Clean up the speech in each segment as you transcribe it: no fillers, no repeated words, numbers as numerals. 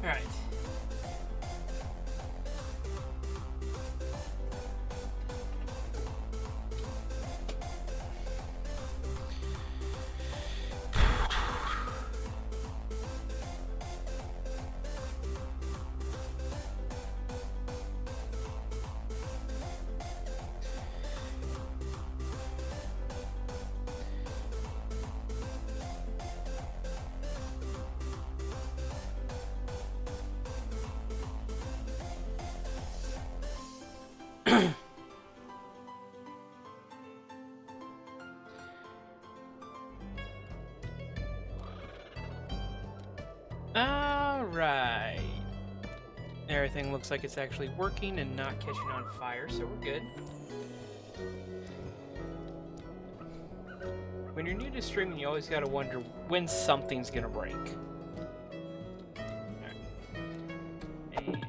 Alright. Alright. Everything looks like it's actually working and not catching on fire, so we're good. When you're new to streaming, you always gotta wonder when something's gonna break. And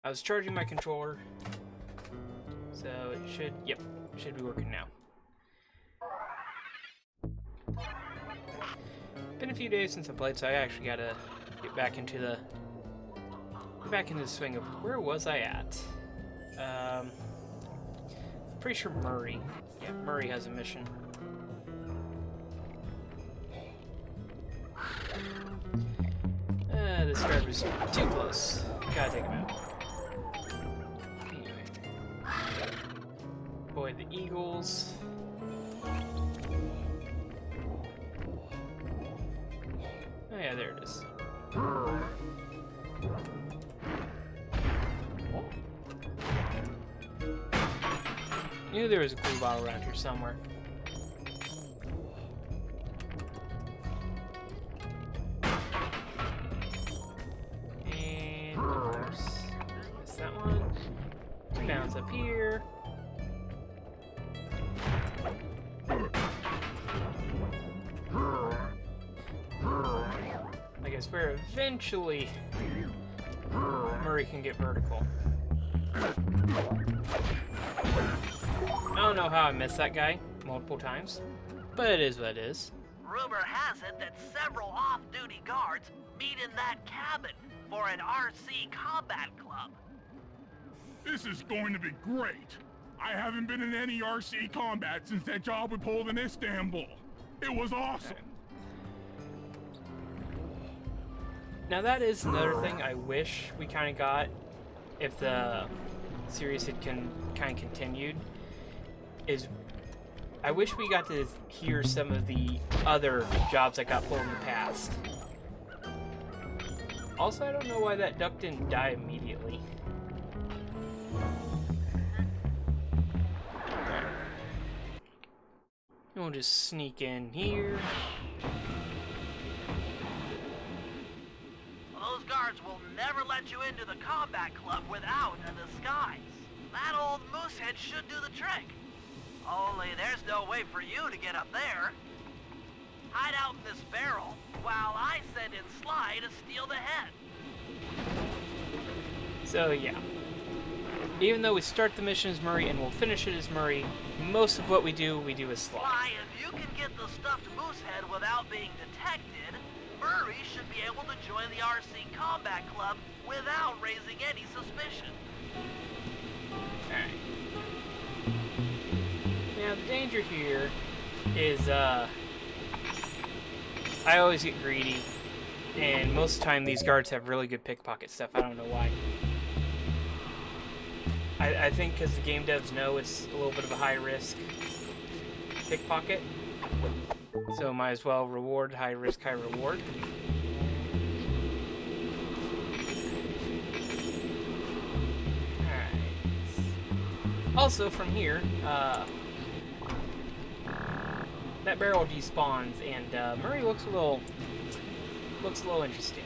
I was charging my controller, so it should, yep, should be working now. Been a few days since I played, so I actually gotta get back into the swing of where was I at. Pretty sure Murray. Yeah, Murray has a mission. This guard was too close. Gotta take him out. Anyway. Boy, the Eagles. Oh yeah, there it is. Knew there was a glue bottle around here somewhere. And of course, missed that one. Bounce up here. I guess where eventually Murray can get vertical. I don't know how I missed that guy multiple times, but it is what it is. Rumor has it that several off-duty guards meet in that cabin for an RC combat club. This is going to be great. I haven't been in any RC combat since that job we pulled in Istanbul. It was awesome. Now that is another thing I wish we kind of got if the series had kind of continued, is I wish we got to hear some of the other jobs that got pulled in the past. Also, I don't know why that duck didn't die immediately. And we'll just sneak in here. Those guards will never let you into the combat club without a disguise. That old moosehead should do the trick. Only there's no way for you to get up there. Hide out in this barrel while I send in Sly to steal the head. So yeah, even though we start the mission as Murray and we'll finish it as Murray, most of what we do as Sly. Why, if you can get the stuffed moosehead without being detected, Murray should be able to join the RC Combat Club without raising any suspicion. Alright. Now the danger here is I always get greedy, and most of the time these guards have really good pickpocket stuff. I don't know why. I think because the game devs know it's a little bit of a high risk pickpocket, so might as well reward high risk, high reward. Alright. Also from here, that barrel despawns, and Murray looks a little interesting.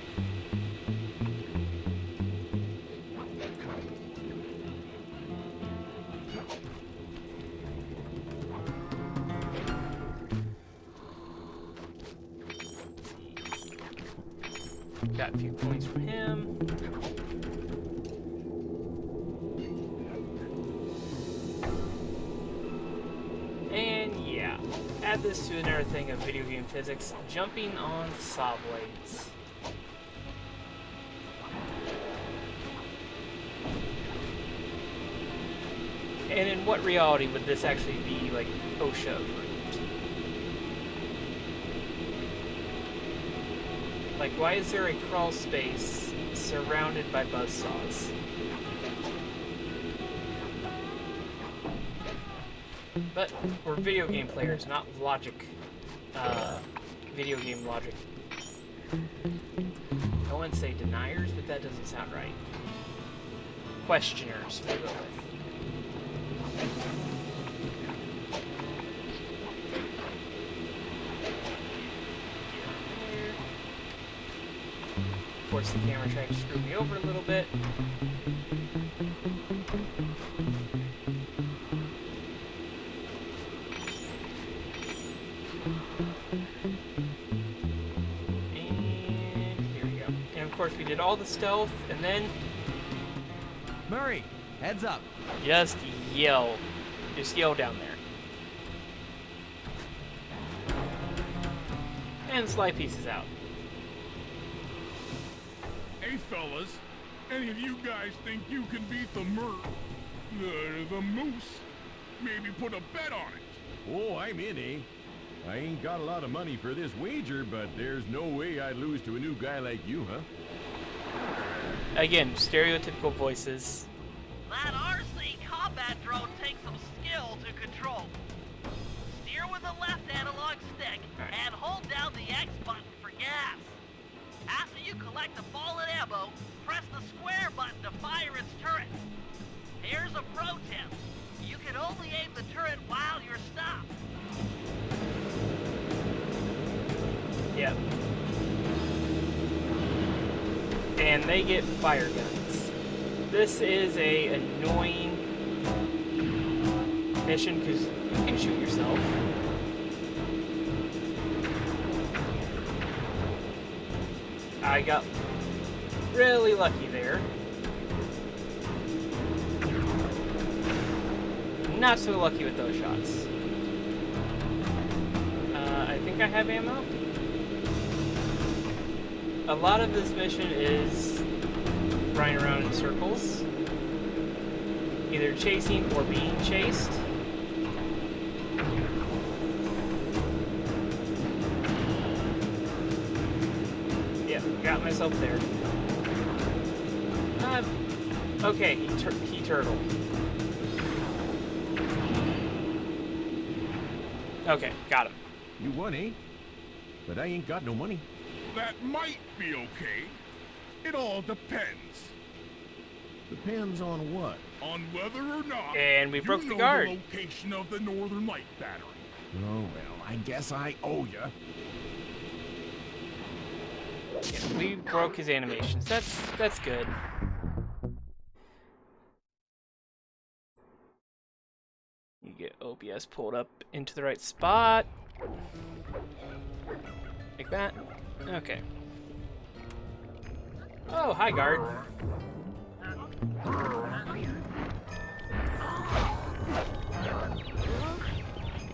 Got a few points from him. And yeah, at add this to another thing of video game physics, jumping on saw blades. And in what reality would this actually be, like, OSHA approved? Like, why is there a crawl space surrounded by buzzsaws? But we're video game players, not logic. Video game logic. I wouldn't say deniers, but that doesn't sound right. Questioners, we'll go with. Of course, the camera tried to screw me over a little bit. And here we go. And of course, we did all the stealth, and then Murray, heads up. just yell. Just yell down there. And Sly pieces out. Hey, fellas, any of you guys think you can beat the moose? Maybe put a bet on it. Oh, I'm in, eh? I ain't got a lot of money for this wager, but there's no way I'd lose to a new guy like you, huh? Again, stereotypical voices. That RC combat drone takes some skill to control. Steer with the left analog stick and hold down the X button for gas. After you collect the fallen ammo, press the square button to fire its turret. Here's a pro tip. You can only aim the turret while you're stopped. Yep. And they get fire guns. This is a annoying mission because you can shoot yourself. I got really lucky there. Not so lucky with those shots. I think I have ammo. A lot of this mission is running around in circles, either chasing or being chased. Yep, got myself there. Okay, he turtled. Okay, got him. You won, eh? But I ain't got no money. That might be okay. It all depends. Depends on what? On whether or not And we broke the you know guard. the location of the Northern Light Battery. Oh, well, I guess I owe ya. Yeah, we broke his animations. That's good. You get OBS pulled up into the right spot. Like that. Okay. Oh, hi, guard.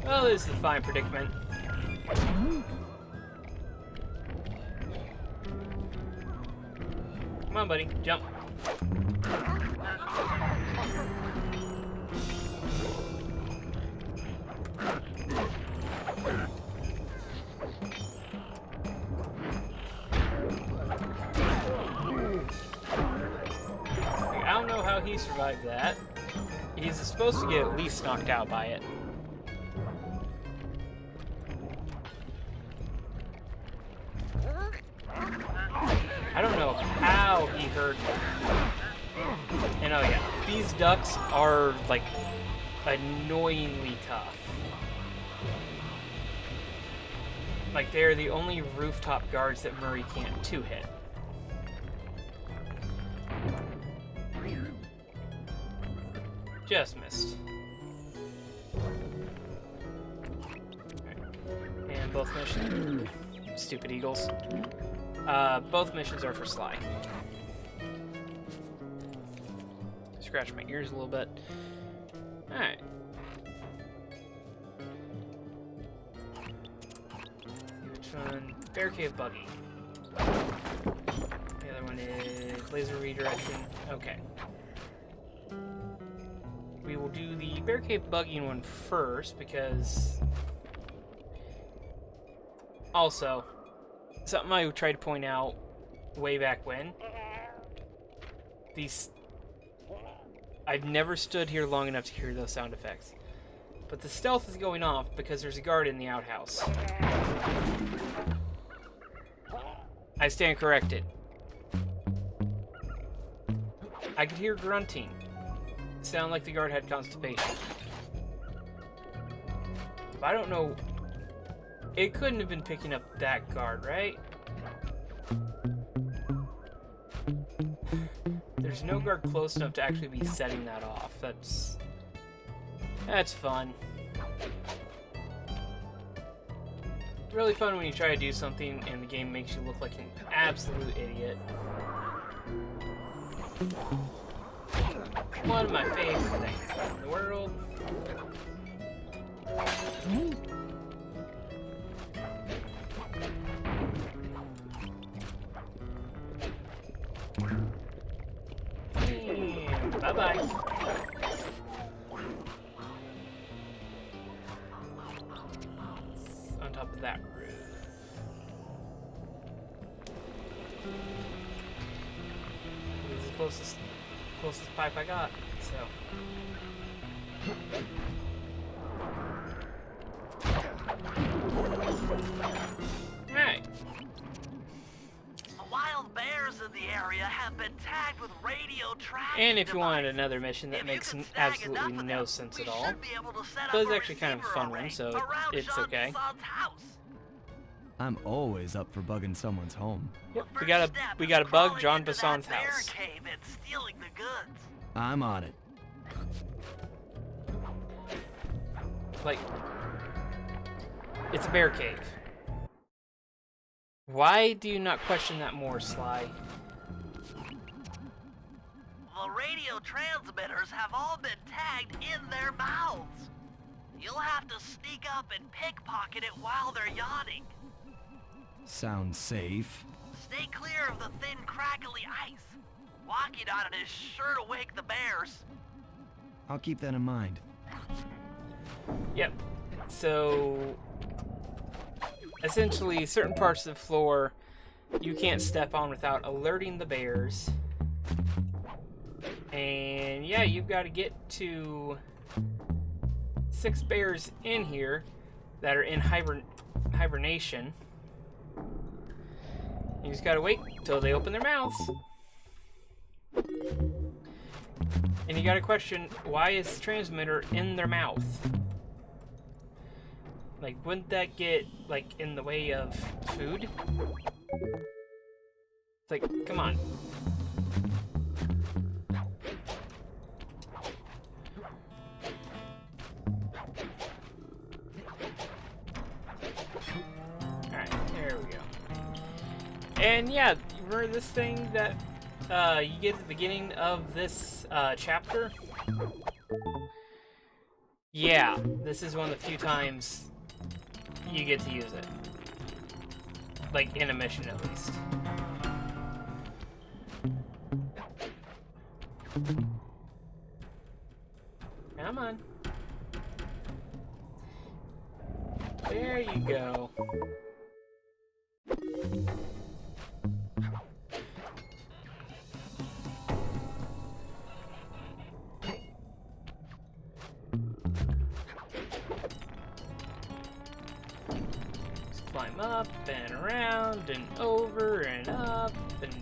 Well, this is a fine predicament. Come on, buddy. Jump. I don't know how he survived that. He's supposed to get at least knocked out by it. I don't know how he heard me. And oh yeah, these ducks are like annoyingly tough. Like they're the only rooftop guards that Murray can't two-hit. Just missed. Right. And both missions. Stupid eagles. Both missions are for Sly. Scratch my ears a little bit. Alright. one, Bear Cave Buggy. The other one is Laser Redirection. Okay. We will do the Bear Cave Buggy one first because... Also, something I tried to point out way back when. I've never stood here long enough to hear those sound effects. But the stealth is going off because there's a guard in the outhouse. I stand corrected. I could hear grunting. Sound like the guard had constipation. But I don't know. It couldn't have been picking up that guard, right? There's no guard close enough to actually be setting that off. That's fun. It's really fun when you try to do something and the game makes you look like an absolute idiot. One of my favorite things in the world. And bye-bye. On top of that roof. This is the closest pipe I got, so. Alright. The wild bears in the area have been tagged with radio tracking And if you wanted devices. another mission that If you makes can snag absolutely enough of no them, sense we at all, should be able to set but up it's a actually kind of a receiver fun one, array so around it's Sean okay. Bassan's house. I'm always up for bugging someone's home. Yep, The we first got step we is got to bug crawling John into that Bassan's bear house. cave and stealing the goods. I'm on it. Like, it's a bear cave. Why do you not question that more, Sly? The radio transmitters have all been tagged in their mouths. You'll have to sneak up and pickpocket it while they're yawning. Sounds safe. Stay clear of the thin, crackly ice. Walking on it is sure to wake the bears. I'll keep that in mind. Yep. So, essentially, certain parts of the floor you can't step on without alerting the bears. And yeah, you've got to get to 6 bears in here that are in hibernation. You just gotta wait till they open their mouths. And you gotta question, why is the transmitter in their mouth? Like, wouldn't that get, like, in the way of food? It's like, come on. Alright, there we go. And yeah, remember this thing that you get at the beginning of this chapter? Yeah, this is one of the few times you get to use it. Like, in a mission at least. Come on. There you go. Just climb up and around and over and up and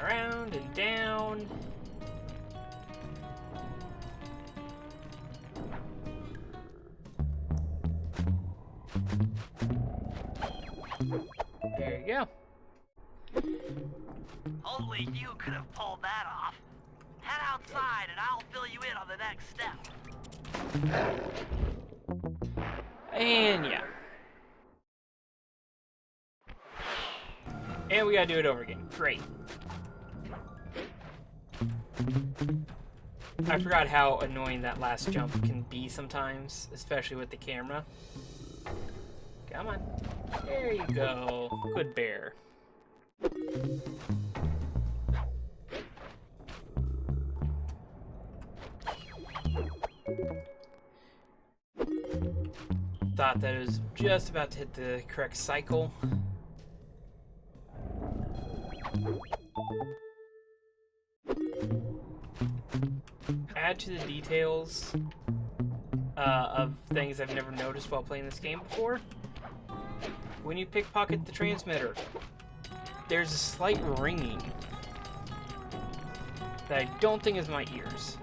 around and down. There you go. Only you could have pulled that off. Head outside and I'll fill you in on the next step. And yeah. And we gotta do it over again. Great. I forgot how annoying that last jump can be sometimes, especially with the camera. Come on. There you go. Good bear. Thought that it was just about to hit the correct cycle. Add to the details of things I've never noticed while playing this game before. When you pickpocket the transmitter, there's a slight ringing that I don't think is my ears.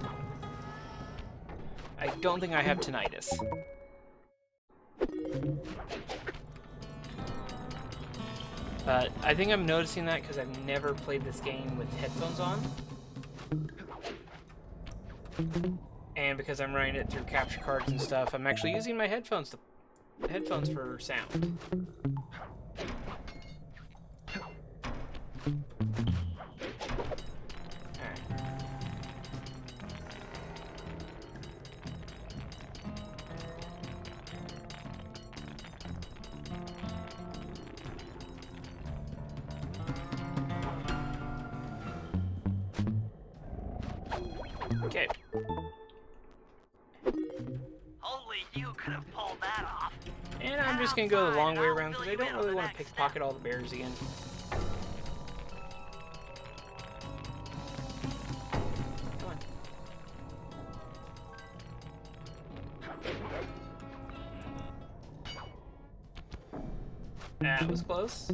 I don't think I have tinnitus. I think I'm noticing that because I've never played this game with headphones on. And because I'm running it through capture cards and stuff, I'm actually using my headphones for sound. Okay. Only you could have pulled that off. And I'm just gonna go the long way around because I don't really want to pickpocket all the bears again. Come on. That was close.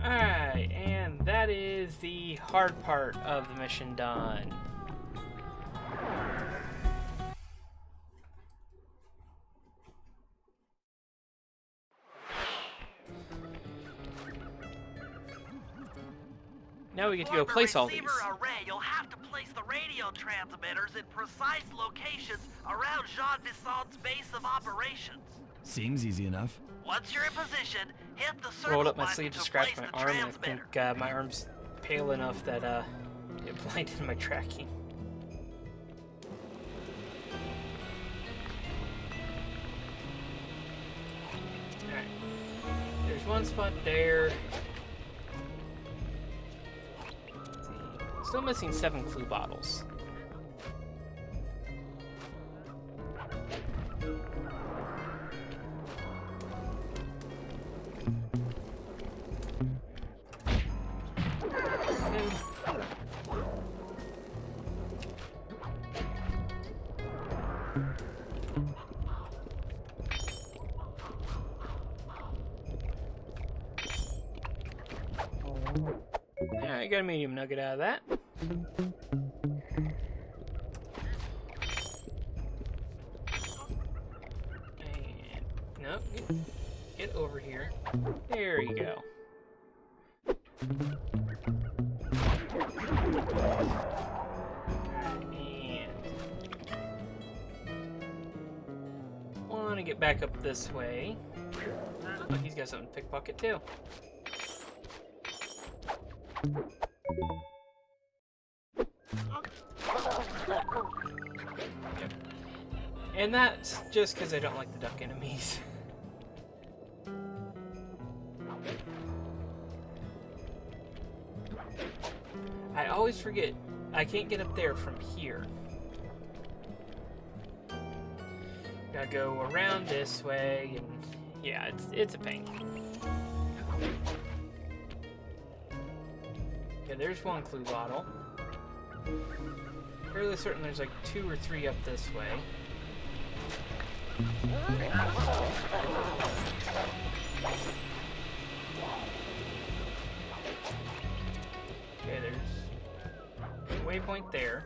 Alright, and that is the hard part of the mission done. Now we get to go place all these. For the receiver array, you'll have to place the radio transmitters in precise locations around Jean Bisson's base of operations. Seems easy enough. Once you're in position, hit the circle Rolled up my button sleeve to to scratch place my the arm, and I transmitter. think my arm's pale enough that it blinded my tracking. Alright. There's one spot there. Let's see. Still missing 7 clue bottles. Yeah, I got a medium nugget out of that. And no, get over here. There you go. And want to get back up this way. Oh, he's got something to pickpocket too. Yep. And that's just because I don't like the duck enemies. I always forget, I can't get up there from here. Gotta go around this way, and yeah, it's a pain. Okay, there's one clue bottle. Fairly certain there's like 2 or 3 up this way. Okay, there's a waypoint there.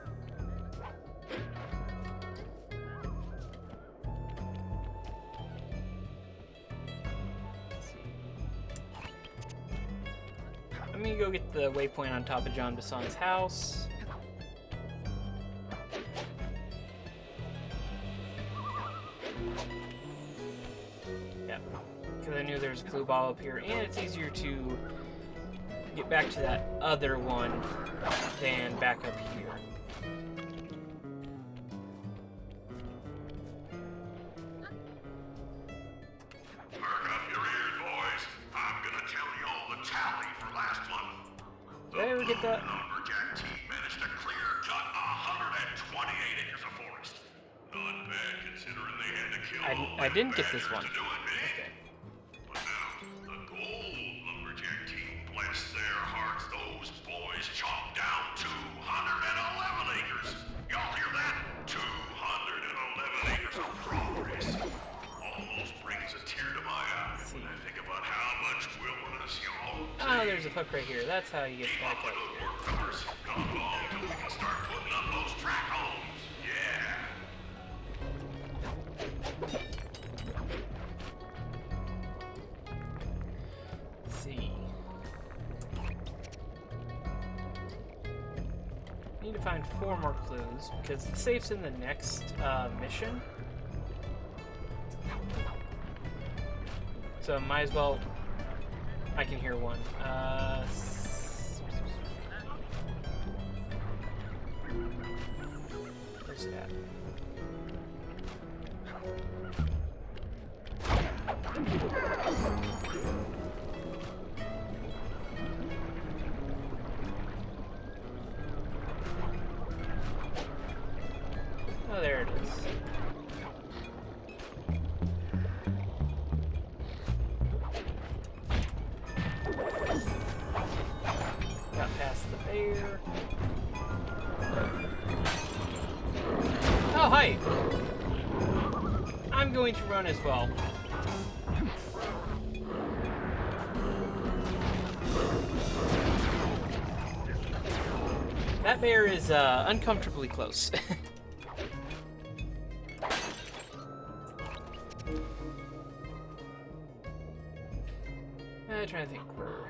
Let me go get the waypoint on top of Jean Bisson's house. Yep, because I knew there's a clue ball up here, and it's easier to get back to that other one than back up here. Perk up your ears, boys. I'm gonna tell you all the tally for last month. Did I ever get that? Lumberjack team managed to clear cut 128 acres of forest. Not bad considering they had to kill all I didn't get them this one. badgers to do it, eh? Okay. But now, the gold lumberjack team, bless their hearts, those boys chopped down 211 acres. Y'all hear that? 211 acres of progress. Almost brings a tear to my eye when I think about how much wilderness y'all Oh, there's a hook right here. That's how you get back up good here. work, fellas. Come along till we can start putting up those track homes. Yeah. Let's see. Need to find 4 more clues because the safe's in the next mission. So might as well. I can hear one. Where's that? Oh, there it is. Got past the bear. Oh, hi! I'm going to run as well. That bear is uncomfortably close. I'm trying to think where.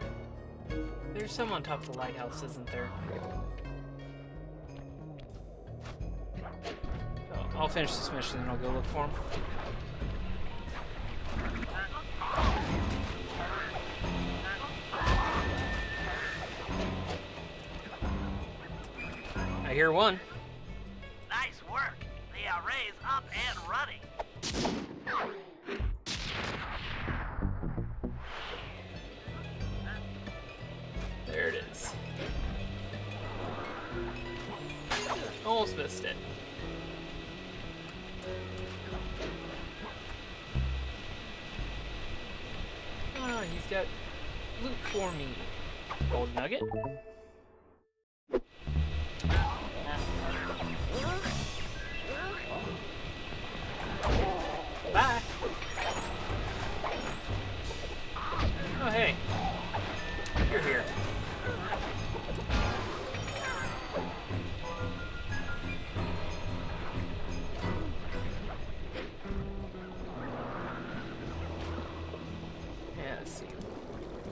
There's some on top of the lighthouse, isn't there? So I'll finish this mission and I'll go look for him. I hear one. Nice work. The array's up and running. There it is. Almost missed it. Oh, he's got loot for me. Gold nugget. Bye. Oh, hey. You're here. Yeah, let's see.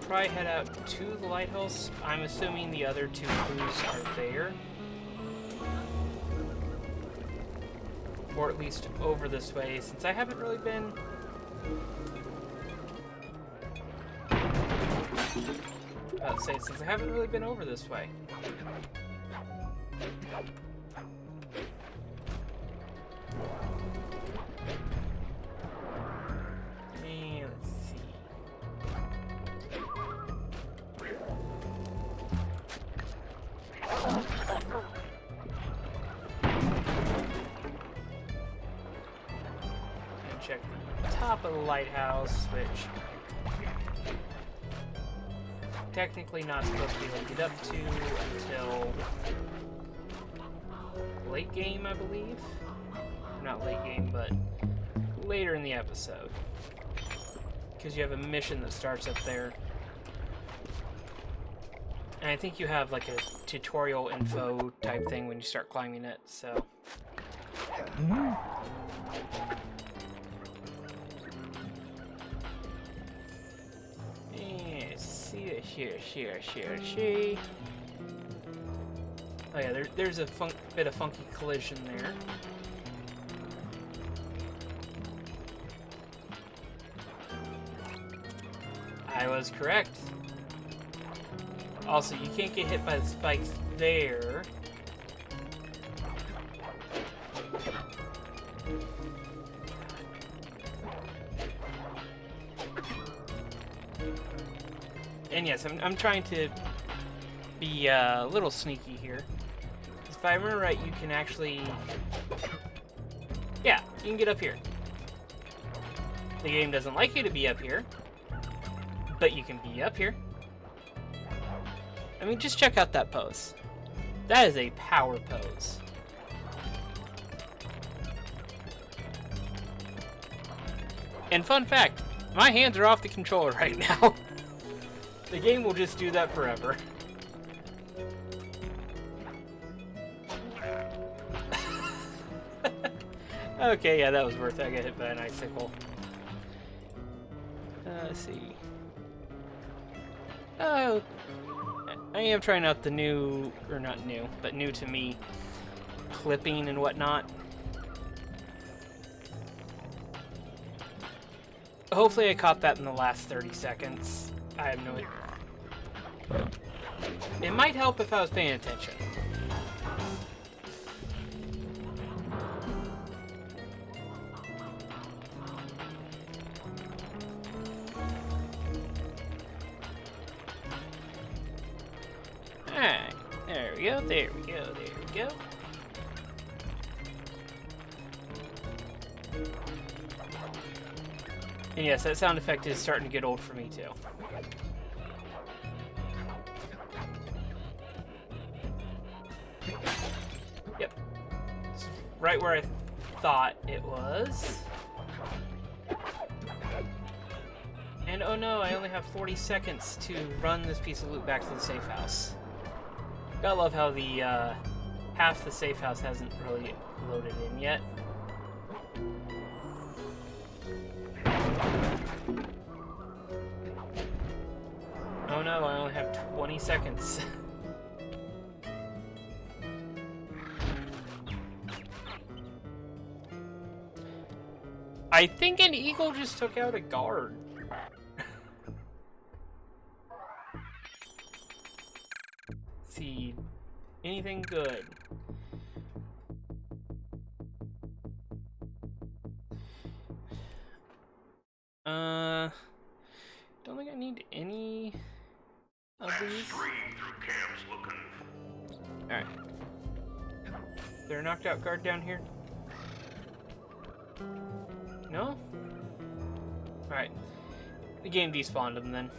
Probably head out to the lighthouse. I'm assuming the other 2 clues are there. Or at least over this way, since I haven't really been... I'd say, since I haven't really been over this way. And let's see. And check the top of the lighthouse, which technically not supposed to be hooked up to until late game, I believe. Not late game, but later in the episode. Because you have a mission that starts up there. And I think you have like a tutorial info type thing when you start climbing it, so. Here. Oh yeah, there's a bit of funky collision there. I was correct. Also, you can't get hit by the spikes there. And yes, I'm trying to be a little sneaky here. If I remember right, you can actually... Yeah, you can get up here. The game doesn't like you to be up here, but you can be up here. I mean, just check out that pose. That is a power pose. And fun fact, my hands are off the controller right now. The game will just do that forever. Okay, yeah, that was worth it. I got hit by an icicle. Let's see. Oh, I am trying out the new, or not new, but new to me, clipping and whatnot. Hopefully I caught that in the last 30 seconds. I have no idea. It might help if I was paying attention. Alright, there we go, there we go, there we go. And yes, that sound effect is starting to get old for me too. Yep. It's right where I thought it was. And oh no, I only have 40 seconds to run this piece of loot back to the safe house. Gotta love how the half the safe house hasn't really loaded in yet. Oh no, I only have 20 seconds. I think an eagle just took out a guard. Let's see, anything good? Don't think I need any of these. Stream through camps looking. Alright. Is there a knocked out guard down here? No? Alright. The game despawned him then.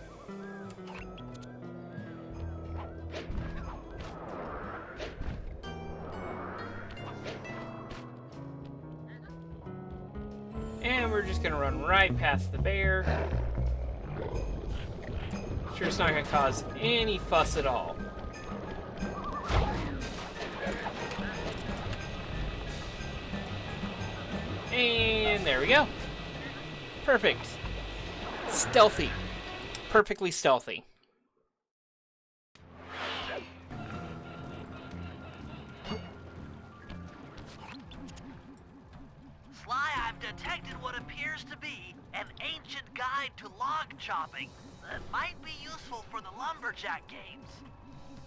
And we're just gonna run right past the bear. Sure, it's not gonna cause any fuss at all. And there we go. Perfect. Stealthy. Perfectly stealthy. Sly, I've detected what appears to be an ancient guide to log chopping that might be useful for the lumberjack games.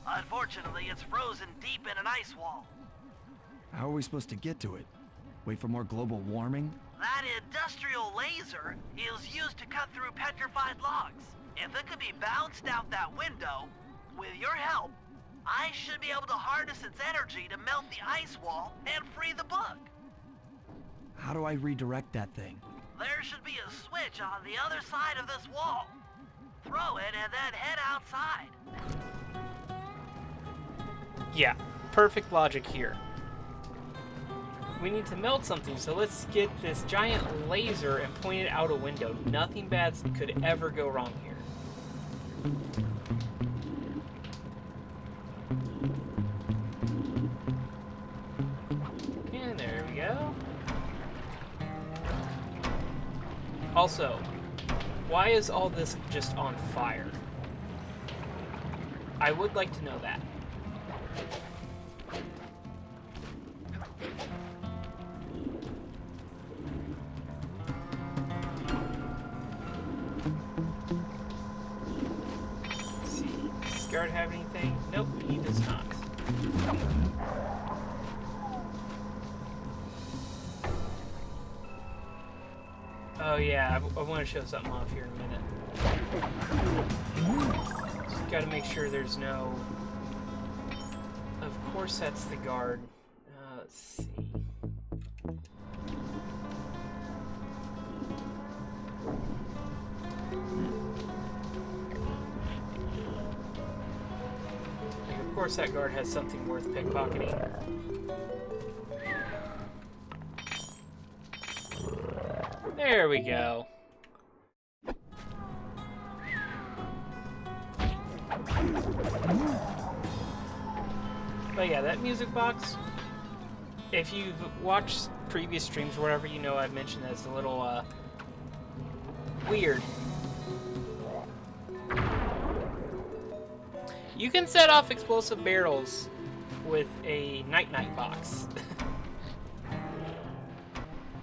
Unfortunately, it's frozen deep in an ice wall. How are we supposed to get to it? Wait for more global warming? That industrial laser is used to cut through petrified logs. If it could be bounced out that window, with your help, I should be able to harness its energy to melt the ice wall and free the bug. How do I redirect that thing? There should be a switch on the other side of this wall. Throw it and then head outside. Yeah, perfect logic here. We need to melt something, so let's get this giant laser and point it out a window. Nothing bad could ever go wrong here. And there we go. Also, why is all this just on fire? I would like to know that. Let's see, does this guard have I want to show something off here in a minute. Just got to make sure there's no... Of course that's the guard. Let's see. Of course that guard has something worth pickpocketing. There we go. But yeah, that music box, if you've watched previous streams or whatever, you know I've mentioned that it's a little, weird. You can set off explosive barrels with a night-night box.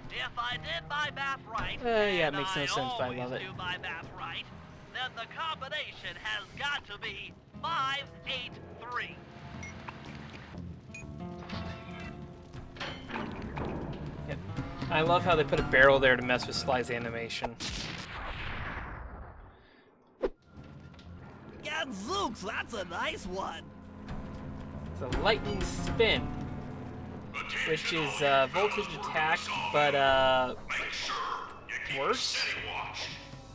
If I did my math right, Yeah, it and makes no sense, but I always love it. do my math right, then the combination has got to be 583. Yep. I love how they put a barrel there to mess with Sly's animation. Gadzooks, that's a nice one. It's a lightning spin, which is voltage attack, but Make sure you keep worse? a steady watch.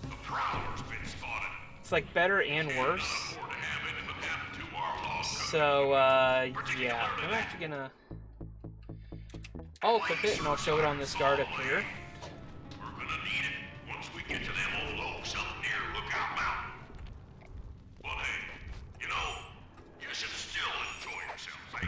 The Prowler's been spotted. it's like better and worse. Or to have it in the path to our log. So yeah, I'm actually gonna. I'll equip it and I'll show it on this guard up here. We're gonna need it once we get to them old oaks up near Lookout Mountain. But hey, you know, you should still enjoy yourself, eh?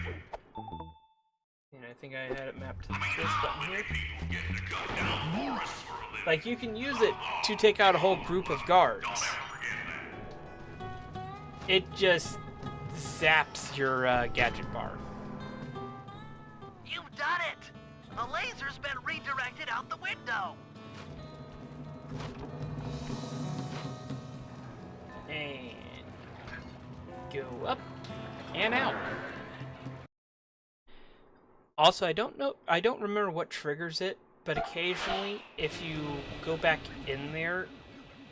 And I think I had it mapped to I mean, this how button many here. people getting to cut down forests for a living? Like you can use it to take out a whole group of guards. Don't ever forget that. It just zaps your gadget bar. You've done it! The laser's been redirected out the window. And go up and out. Also, I don't remember what triggers it, but occasionally if you go back in there,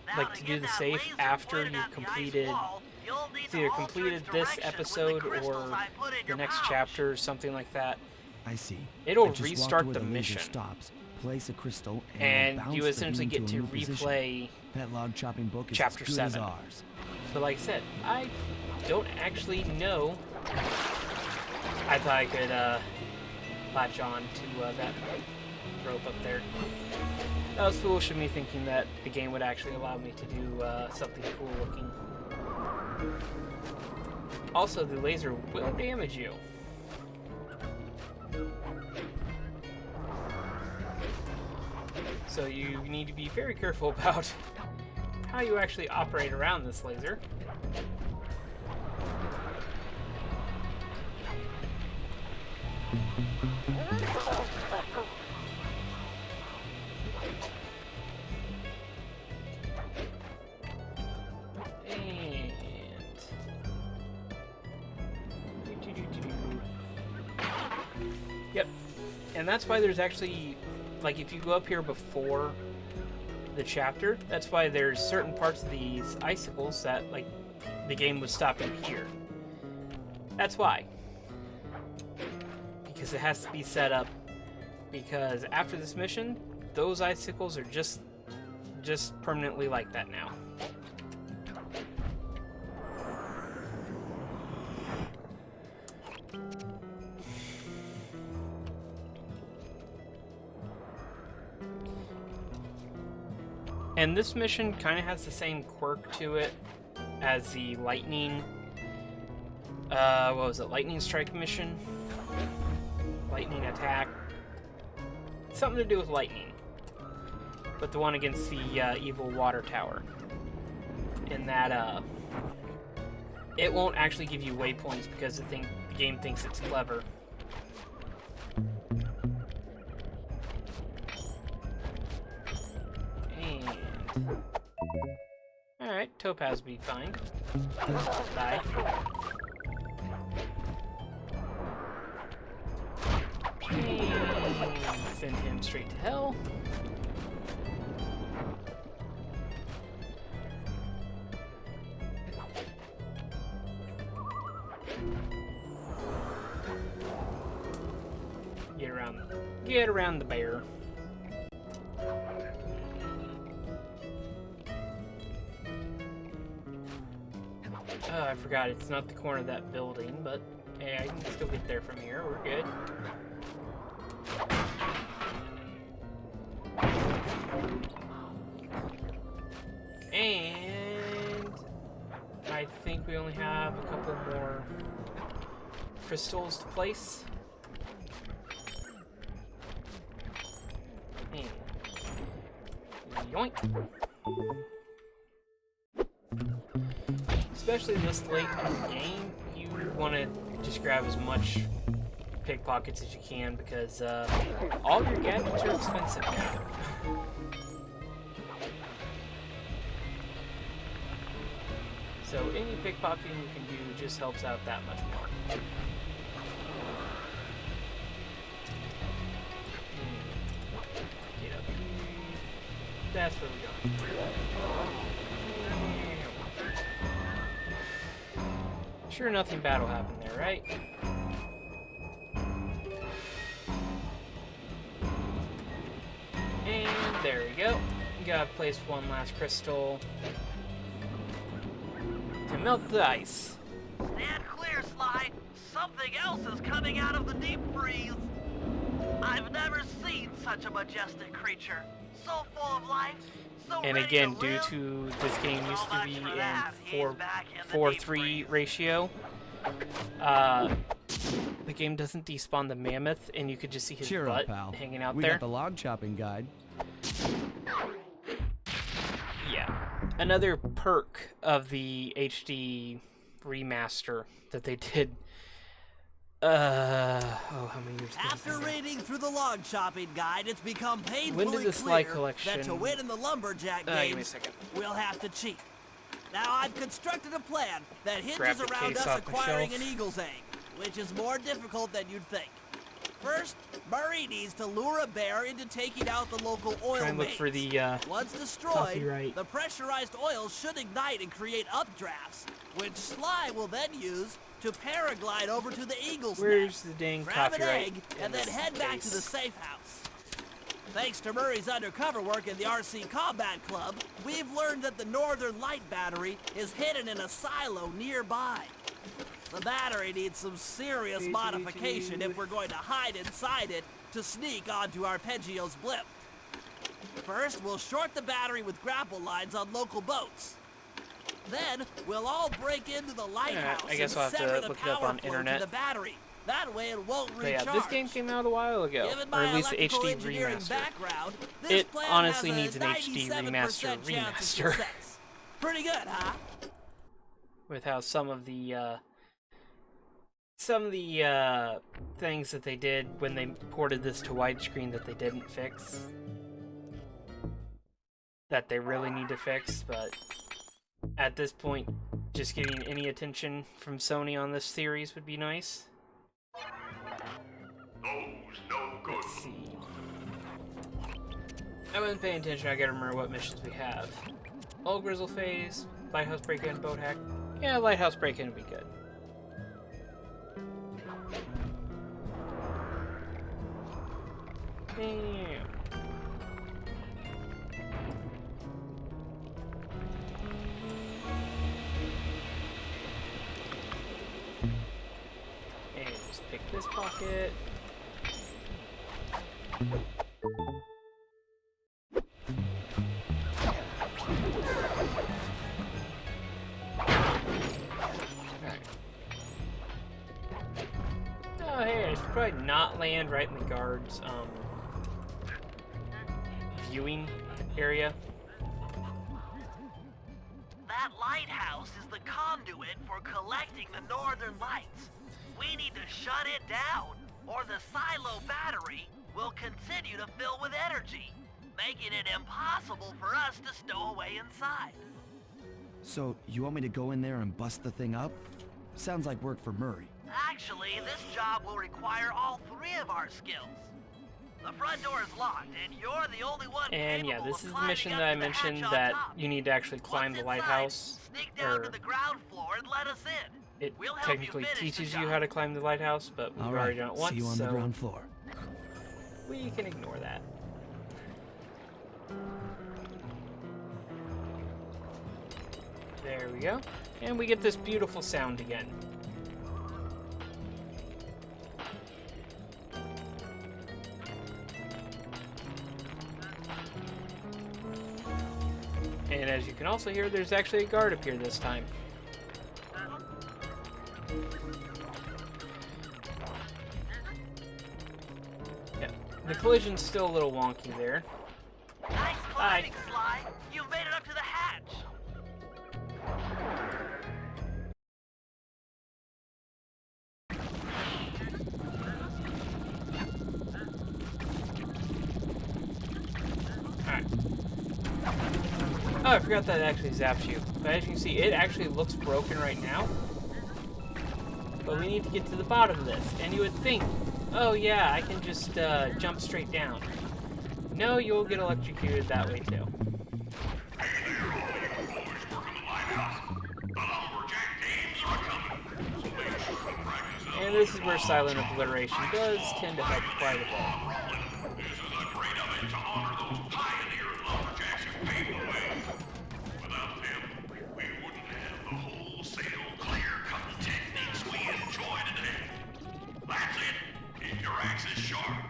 Now, like to do get the that save laser after pointed you've at the ice completed wall, you'll need it's to either alter completed its this direction with the episode crystals or I put in the your next pouch. chapter or something like that. I see. It'll I just walk restart where the laser mission. Stops, place a crystal, And bounce you the essentially beam get to to a new position. replay. That log chopping book is Chapter as good 7. as ours. But like I said, I don't actually know. I thought I could latch on to that rope up there. That was foolish of me thinking that the game would actually allow me to do something cool looking. Also, the laser will damage you. So you need to be very careful about how you actually operate around this laser. Yep. And that's why there's actually, like, if you go up here before the chapter, that's why there's certain parts of these icicles that, like, the game would stop you here. That's why. Because it has to be set up. Because after this mission, those icicles are just permanently like that now. And this mission kind of has the same quirk to it as the lightning, what was it, lightning strike mission? Lightning attack. Something to do with lightning. But the one against the evil water tower. In that, it won't actually give you waypoints because the game thinks it's clever. Alright, Topaz will be fine. Bye. And send him straight to hell. get around the bear. Oh, I forgot, it's not the corner of that building, but hey, I can still get there from here. We're good. And I think we only have a couple more crystals to place. And yoink. Especially this late in the game, you want to just grab as much pickpockets as you can because all your gadgets are expensive now. So any pickpocketing you can do just helps out that much more. Get up. That's where we're going. Sure, nothing bad will happen there, right? And there we go. We gotta place one last crystal to melt the ice. Stand clear, Sly. Something else is coming out of the deep freeze. I've never seen such a majestic creature. So full of life. So And ready again, to due live. to this game So used to much be for in that. He's back in the deep 4:3 freeze. ratio, the game doesn't despawn the mammoth, and you could just see his Cheer butt up, pal. hanging out We there. got the log chopping guide. Yeah. Another perk of the HD remaster that they did. How many years ago? was After that? reading through the log chopping guide, it's become When painfully did the Sly clear collection- that to win in the lumberjack Give me a games, second. we'll have to cheat. Now I've constructed a plan that Grab hinges the around case us off the acquiring shelf. an eagle's egg, which is more difficult than you'd think. First, Murray needs to lure a bear into taking out the local oil Try and look mains. for the, Once destroyed, copyright. the pressurized oil should ignite and create updrafts, which Sly will then use to paraglide over to the eagle's Where's nest. the dang Grab an copyright egg, in and then this head back to the case? safe house. Thanks to Murray's undercover work in the RC Combat Club, we've learned that the Northern Light Battery is hidden in a silo nearby. The battery needs some serious modification if we're going to hide inside it to sneak onto Arpeggio's blimp. First, we'll short the battery with grapple lines on local boats. Then, we'll all break into the lighthouse I guess and I'll have to sever the look it up power on flow internet. to the battery. That way it won't But recharge. yeah, this game came out a while ago, Given or my at least the electrical HD engineering remaster. background, this It plan honestly has a needs an HD 97% remaster chance of remaster. success. Pretty good, huh? With how some of the things that they did when they ported this to widescreen that they didn't fix, that they really need to fix, but at this point, just getting any attention from Sony on this series would be nice. Those no good. Let's see. I wasn't paying attention, I gotta remember what missions we have. Old Grizzle Phase, Lighthouse Break-In, Boat Hack. Yeah, Lighthouse Break-In would be good. Damn. And just pick this pocket. Alright. Oh, hey, I should probably not land right in the guard's, viewing area. That lighthouse is the conduit for collecting the northern lights. We need to shut it down, or the silo battery will continue to fill with energy, making it impossible for us to stow away inside. So, you want me to go in there and bust the thing up? Sounds like work for Murray. Actually, this job will require all three of our skills. The front door is locked, and you're the only one And yeah, capable this of is the climbing mission up that I to the hatch mentioned on that top. you need to actually climb Once the inside, lighthouse. sneak down Or to the ground floor and let us in. it We'll help you technically finish the teaches you job. how to climb the lighthouse, but we've All already right, done it once, see you on so... the ground floor. we can ignore that. There we go. And we get this beautiful sound again. And as you can also hear, there's actually a guard up here this time. Yeah, the collision's still a little wonky there. Nice climbing, Sly. You've made it up to the hatch. Alright. Oh, I forgot that actually zaps you. But as you can see, it actually looks broken right now. But we need to get to the bottom of this. And you would think, oh yeah, I can just jump straight down. No, you'll get electrocuted that way too. And this is where silent obliteration does tend to help quite a bit. This is a great event to honor those pioneer lumberjacks who paved the way. Without them, we wouldn't have the wholesale clear-cutting techniques we enjoy today. That's it. Keep your axes sharp.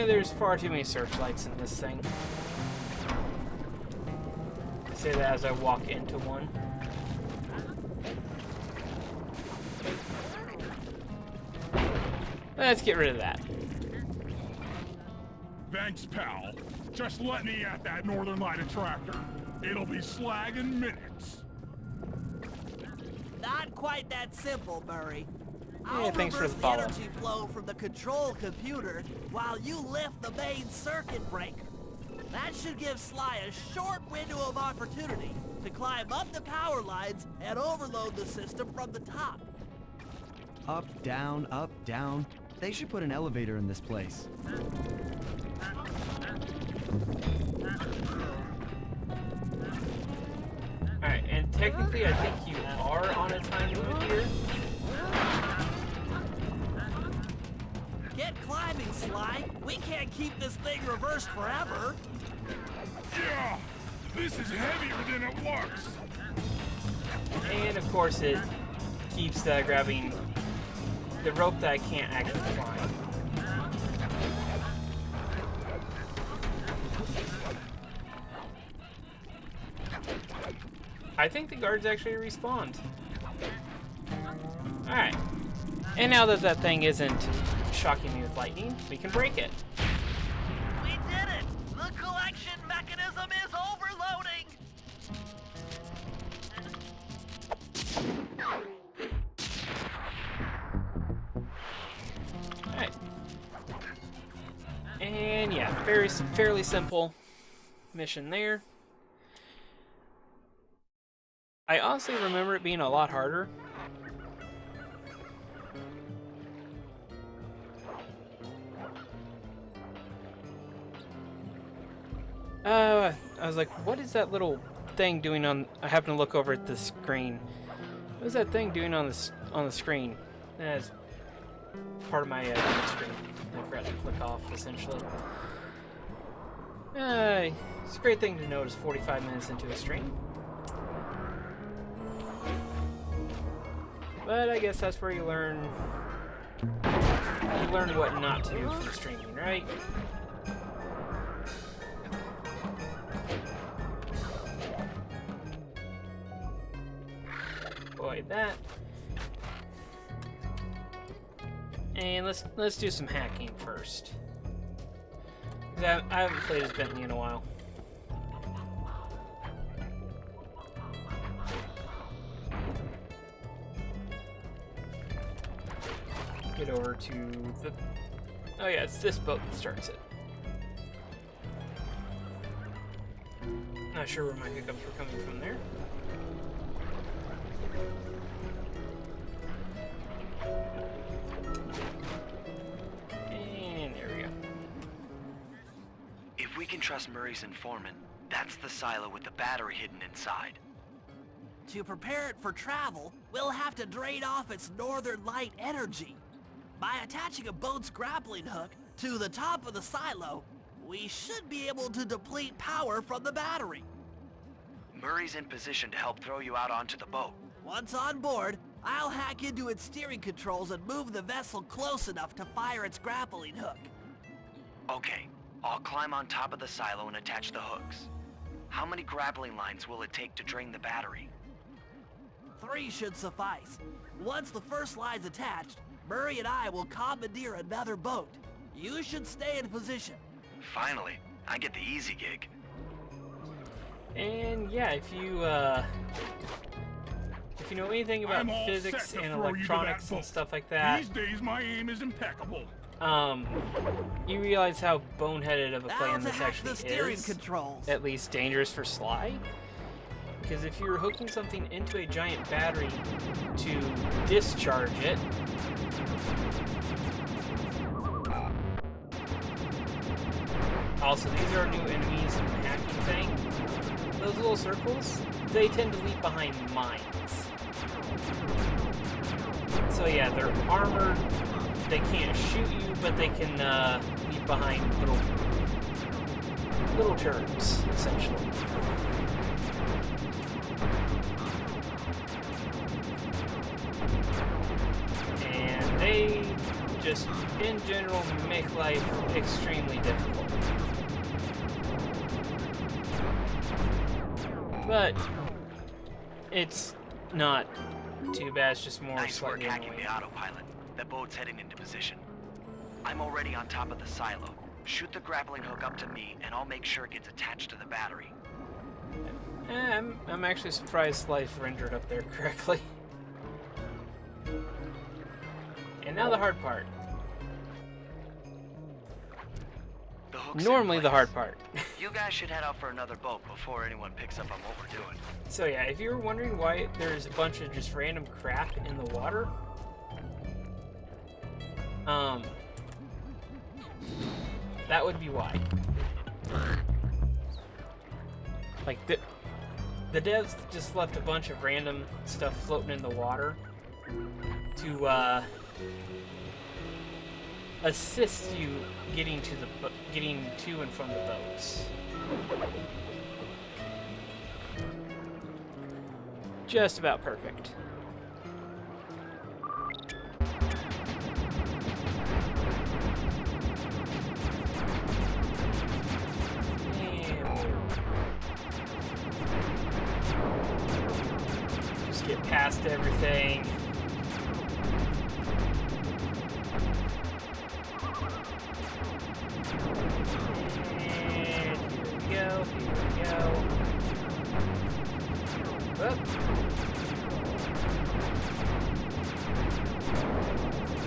There's far too many searchlights in this thing. I say that as I walk into one. Let's get rid of that. Thanks, pal. Just let me at that Northern Light attractor. It'll be slag in minutes. Not quite that simple, Murray. Yeah, I'll thanks for reverse the follow. energy flow from the control computer while you lift the main circuit breaker. That should give Sly a short window of opportunity to climb up the power lines and overload the system from the top. Up, down, up, down. They should put an elevator in this place. Alright, and technically I think you are on a time limit here. Get climbing, Sly. We can't keep this thing reversed forever. Yeah, this is heavier than it looks. And of course it keeps grabbing the rope that I can't actually climb. I think the guards actually respawned. Alright. And now that that thing isn't shocking me with lightning, we can break it. We did it! The collection mechanism is overloading! Alright. And yeah, fairly simple mission there. I honestly remember it being a lot harder. I was like, what is that little thing doing on... I happened to look over at the screen. What is that thing doing on the screen? That's part of my screen. I forgot to click off, essentially. It's a great thing to notice 45 minutes into a stream. But I guess that's where you learn what not to do from streaming, right? Avoid that. And let's do some hacking first. 'Cause I haven't played as Bentley in a while. Get over to the... Oh yeah, it's this boat that starts it. Not sure where my hiccups were coming from there. trust Murray's informant, that's the silo with the battery hidden inside. To prepare it for travel, we'll have to drain off its northern light energy. By attaching a boat's grappling hook to the top of the silo, we should be able to deplete power from the battery. Murray's in position to help throw you out onto the boat. Once on board, I'll hack into its steering controls and move the vessel close enough to fire its grappling hook. Okay, I'll climb on top of the silo and attach the hooks. How many grappling lines will it take to drain the battery? 3 should suffice. Once the first line's attached, Murray and I will commandeer another boat. You should stay in position. Finally, I get the easy gig. And yeah, if you know anything about I'm all physics set to and throw you to electronics that and boat. stuff like that, These days, my aim is impeccable. you realize how boneheaded of a Now plan to this hack actually the steering is. controls. At least dangerous for Sly. Because if you're hooking something into a giant battery to discharge it, also these are new enemies in the hacking thing. Those little circles, they tend to leave behind mines. So yeah, they're armored, they can't shoot you, but they can leave behind little turrets, essentially. And they just, in general, make life extremely difficult. But it's not too bad, it's just more Nice work slightly hacking annoying. the autopilot. That boat's heading into position. I'm already on top of the silo. Shoot the grappling hook up to me, and I'll make sure it gets attached to the battery. I'm actually surprised Slice rendered up there correctly. And now the hard part. The hook's in Normally the place. hard part. You guys should head out for another boat before anyone picks up on what we're doing. So yeah, if you were wondering why there's a bunch of just random crap in the water, that would be why. Like the devs just left a bunch of random stuff floating in the water to assist you getting to and from the boats. Just about perfect. And just get past everything. And here we go. Whoop.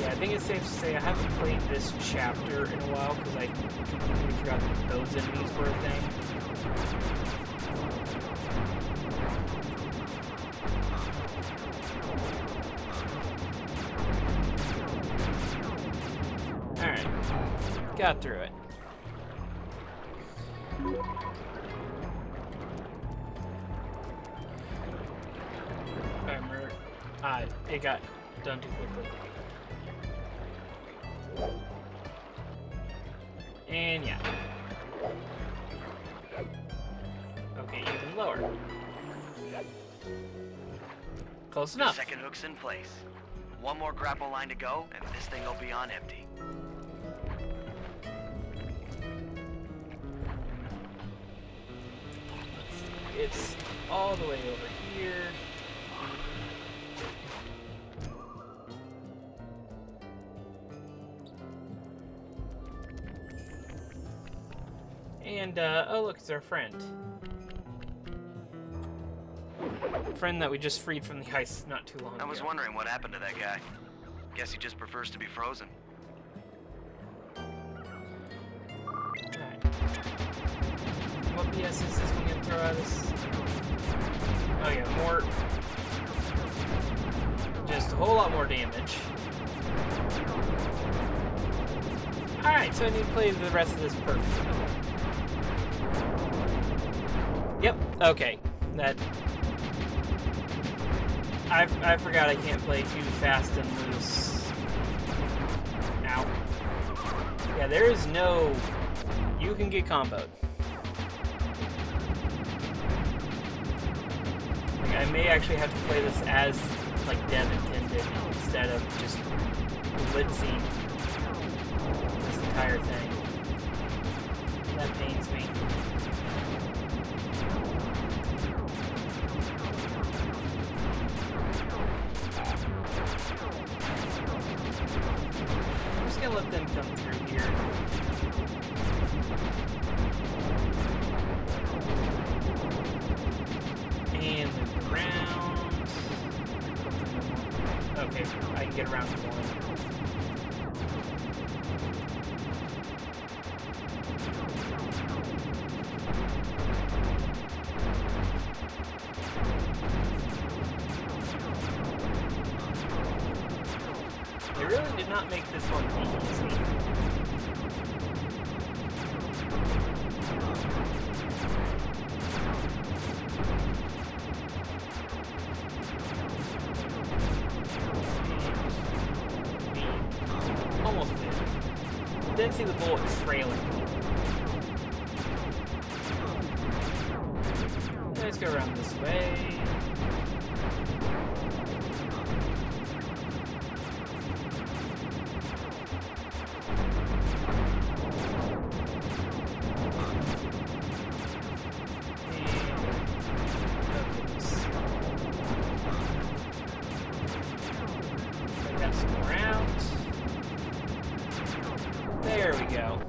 Yeah, I think it's safe to say I haven't played this chapter in a while because I completely forgot that those enemies were a thing. Alright, got through it. It got done too quickly. And yeah. Okay, even lower. Close enough. Second hook's in place. One more grapple line to go, and this thing will be on empty. Let's see. It's all the way over here. And, oh look, it's our friend. Friend that we just freed from the ice not too long ago. I was wondering what happened to that guy. Guess he just prefers to be frozen. Alright. What BS is this one gonna throw at us? Oh yeah, more... Just a whole lot more damage. Alright, so I need to play the rest of this perfectly. Yep. Okay. That. I forgot I can't play too fast and loose. Ow. Yeah, there is no. You can get comboed. Like, I may actually have to play this as like Dev intended instead of just blitzing this entire thing. That pains me. I'm just gonna let them come through here. And loop around. Okay, I can get around to one. They really did not make this one easy. Almost did. Didn't see the bullet trailing. Let's go around this way. Got some more out. There we go.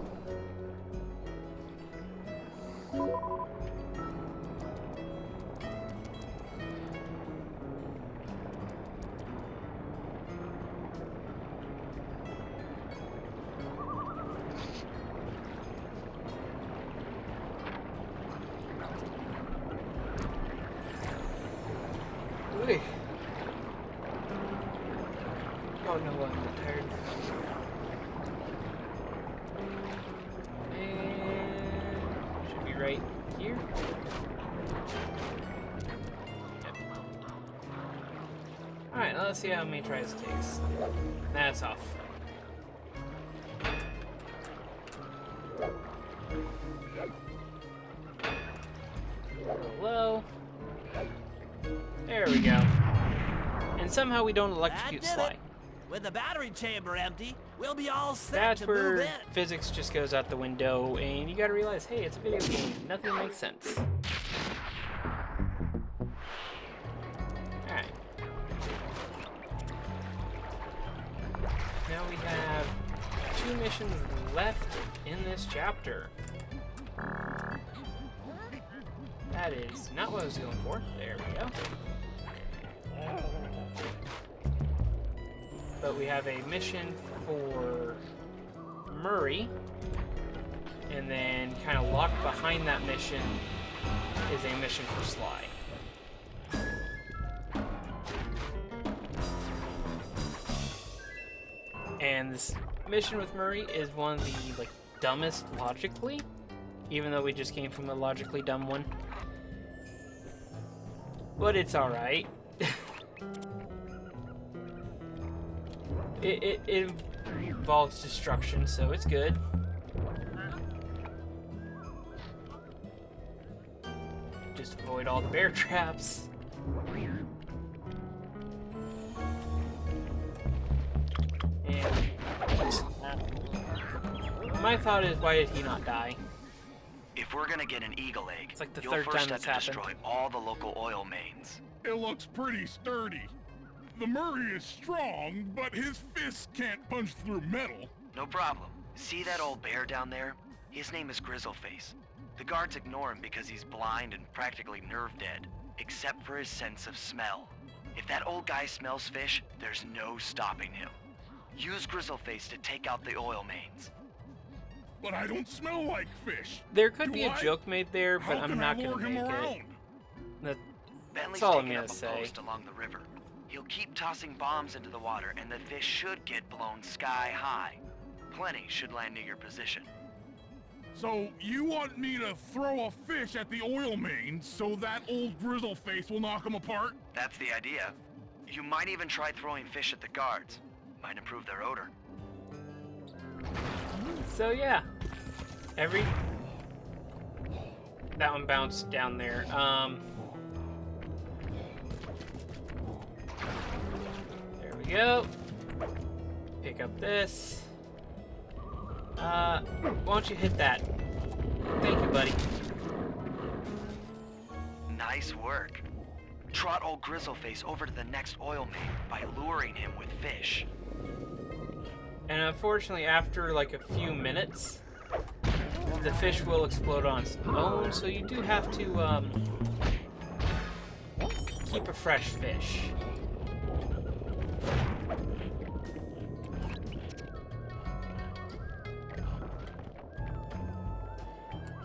Ooh. Oh no, I'm tired. And should be right here. Yep. Alright, let's see how many tries it takes. That's off. Low. There we go. And somehow we don't electrocute That did Sly. it. With the battery chamber empty, we'll be all set That's to move where in. physics just goes out the window, and you gotta realize, hey, it's a video game. Nothing makes sense. Alright. Now we have 2 missions left in this chapter. That is not what I was going for. There we go. But we have a mission for Murray, and then kind of locked behind that mission is a mission for Sly. And this mission with Murray is one of the dumbest logically, even though we just came from a logically dumb one. But it's alright. It involves destruction, so it's good. Just avoid all the bear traps. And my thought is, why did he not die? If we're gonna get an eagle egg, It's like the you'll third first time have that's to happened. destroy all the local oil mains. It looks pretty sturdy. The Murray is strong, but his fists can't punch through metal. No problem. See that old bear down there? His name is Grizzleface. The guards ignore him because he's blind and practically nerve dead, except for his sense of smell. If that old guy smells fish, there's no stopping him. Use Grizzleface to take out the oil mains. But I don't smell like fish. There could Do be a I? joke made there, but How I'm can not I gonna lure him make it. around? Bentley's all I'm taking gonna up a say. post along the river. He'll keep tossing bombs into the water, and the fish should get blown sky high. Plenty should land near your position. So you want me to throw a fish at the oil main so that old grizzle face will knock them apart? That's the idea. You might even try throwing fish at the guards. Might improve their odor. So yeah, that one bounced down there. There we go. Pick up this. Why don't you hit that? Thank you, buddy. Nice work. Trot old Grizzleface over to the next oil main by luring him with fish. And unfortunately, after like a few minutes, the fish will explode on its own, so you do have to keep a fresh fish.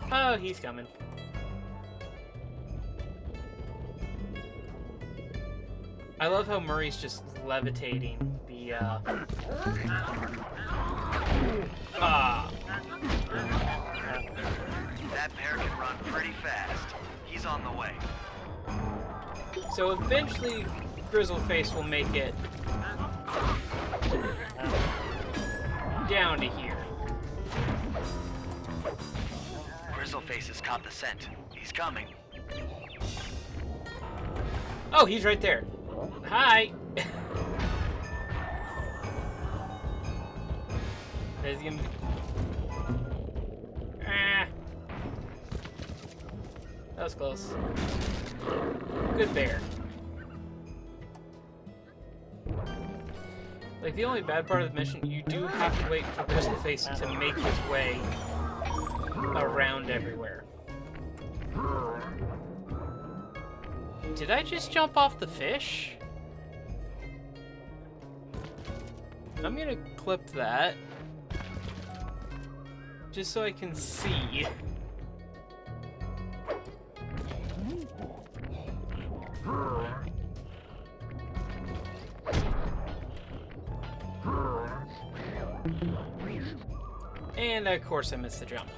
Oh, he's coming. I love how Murray's just levitating the, That bear can run pretty fast. He's on the way. So eventually, Grizzleface will make it down to here. Grizzleface has caught the scent. He's coming. Oh, he's right there. Hi. Is he gonna be... That was close. Good bear. Like, the only bad part of the mission, you do have to wait for Grizzleface to make his way around everywhere. Did I just jump off the fish? I'm gonna clip that. Just so I can see. And of course I missed the jump.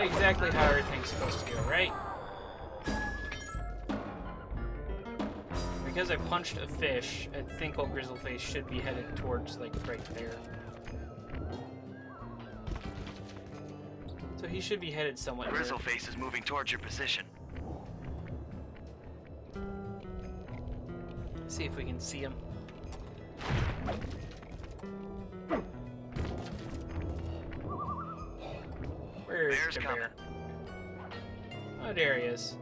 Exactly how everything's supposed to go, right? Because I punched a fish, I think old Grizzleface should be headed towards, like, right there. So he should be headed somewhere. Grizzleface is moving towards your position. See if we can see him. Where is Bear's the coming. bear? Oh, there he is.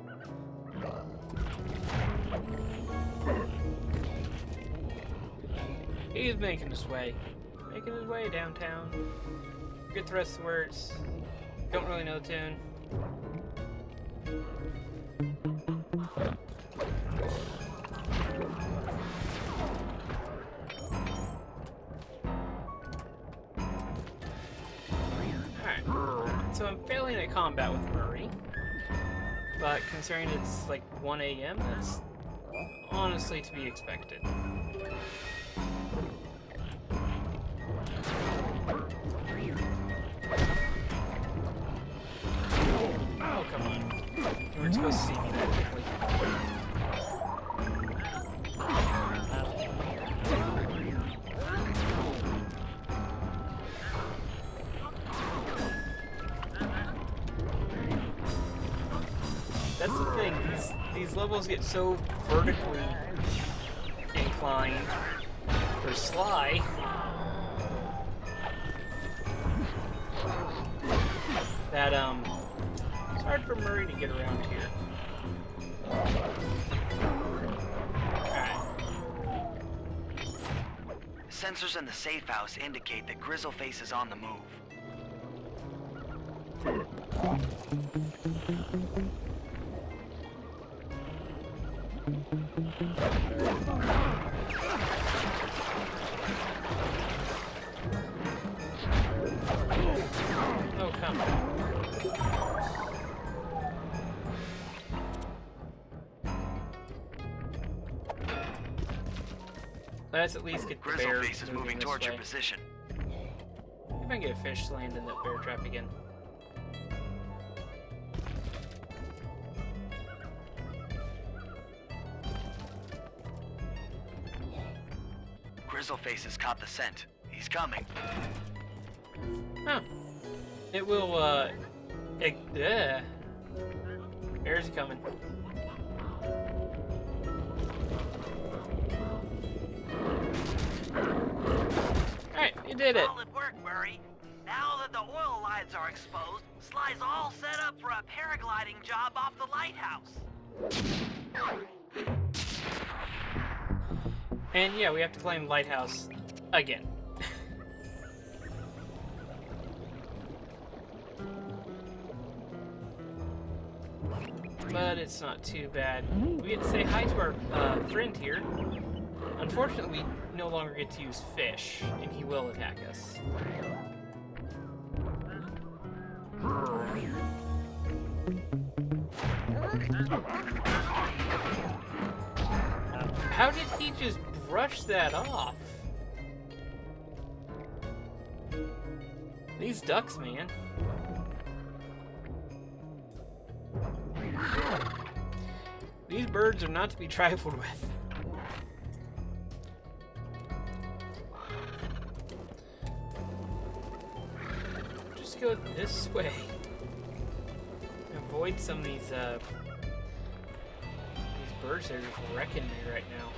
He's making his way. Making his way downtown. Forget the rest of the words. Don't really know the tune. Alright. So I'm failing at combat with Murray. But considering it's like 1 a.m., that's honestly to be expected. Oh, come on. You weren't supposed to see me that quickly. That's the thing, these levels get so vertically inclined, or sly, that, it's hard for Murray to get around here. Alright. Sensors in the safe house indicate that Grizzleface is on the move. come. Let's at least get the bear Grizzleface is moving this towards your way. position. See if I can get a fish to land in that bear trap again. Grizzleface has caught the scent. He's coming. Huh. It will, Bear's coming. Alright, you did it. Solid work, Murray. Now that the oil lines are exposed, Sly's all set up for a paragliding job off the lighthouse. And yeah, we have to claim Lighthouse again. But it's not too bad. We get to say hi to our friend here. Unfortunately, we no longer get to use fish, and he will attack us. How did he just brush that off? These ducks, man. These birds are not to be trifled with. Just go this way. Avoid some of these birds that are just wrecking me right now.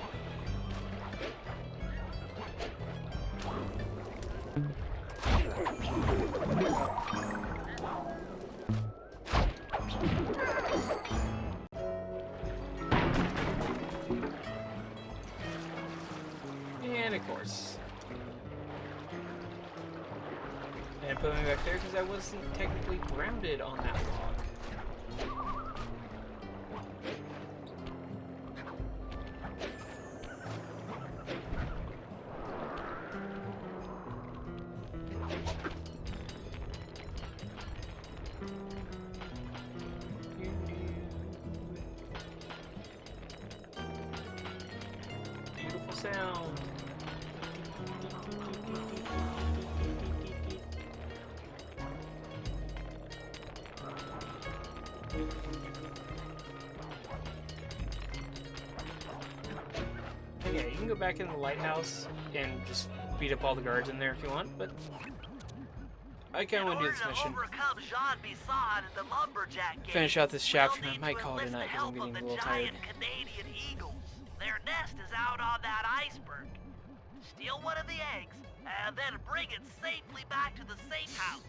And of course. And put me back there because I wasn't technically grounded on that log. Beautiful sound. Yeah, you can go back in the lighthouse and just beat up all the guards in there if you want, but I kind of want to do this mission. Finish out this chapter, and I might call it a night because I'm getting a little tired. Canadian eagles. Their nest is out on that iceberg. Steal one of the eggs, and then bring it safely back to the safe house.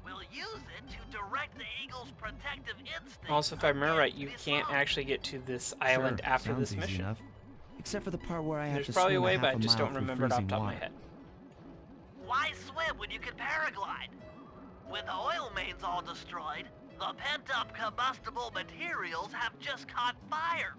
We'll use it to direct the eagle's protective instinct. Also, if I remember right, you can't actually get to this island Sure, after sounds this easy mission. enough. Except for the part where I have There's to probably a swim way, half but I a just mile don't through remember it off the freezing top of my water. head. Why swim when you can paraglide? With the oil mains all destroyed, the pent-up combustible materials have just caught fire.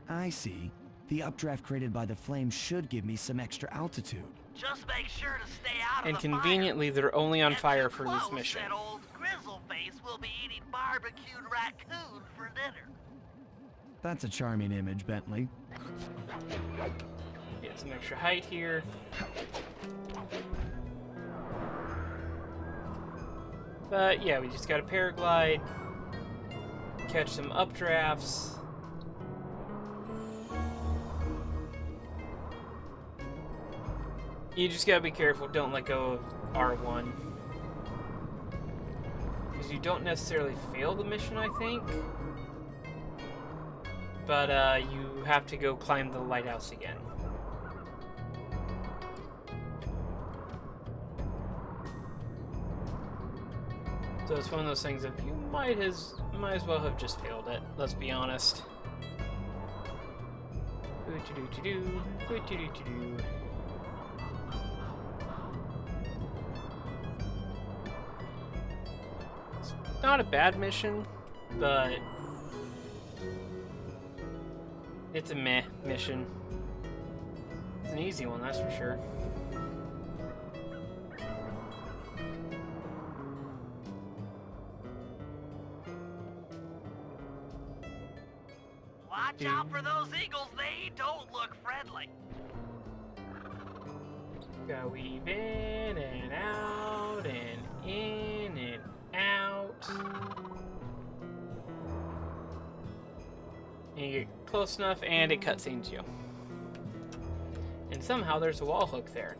I see. The updraft created by the flame should give me some extra altitude. Just make sure to stay out And of the conveniently, they're only on Get fire too for this close, mission. And old Grizzleface will be eating barbecued raccoon for dinner. That's a charming image, Bentley. Get some extra height here. But yeah, we just got to paraglide, catch some updrafts. You just gotta be careful, don't let go of R1. Because you don't necessarily fail the mission, I think. But you have to go climb the lighthouse again. So it's one of those things that you might as well have just failed it, let's be honest. Ooh-doo-doo-doo-doo, ooh-doo-doo-doo-doo. Not a bad mission, but it's a meh mission. It's an easy one, that's for sure. Watch out for those eagles, they don't look friendly. Gotta weave in and out and in and out. And you get close enough and it cutscenes you. And somehow there's a wall hook there.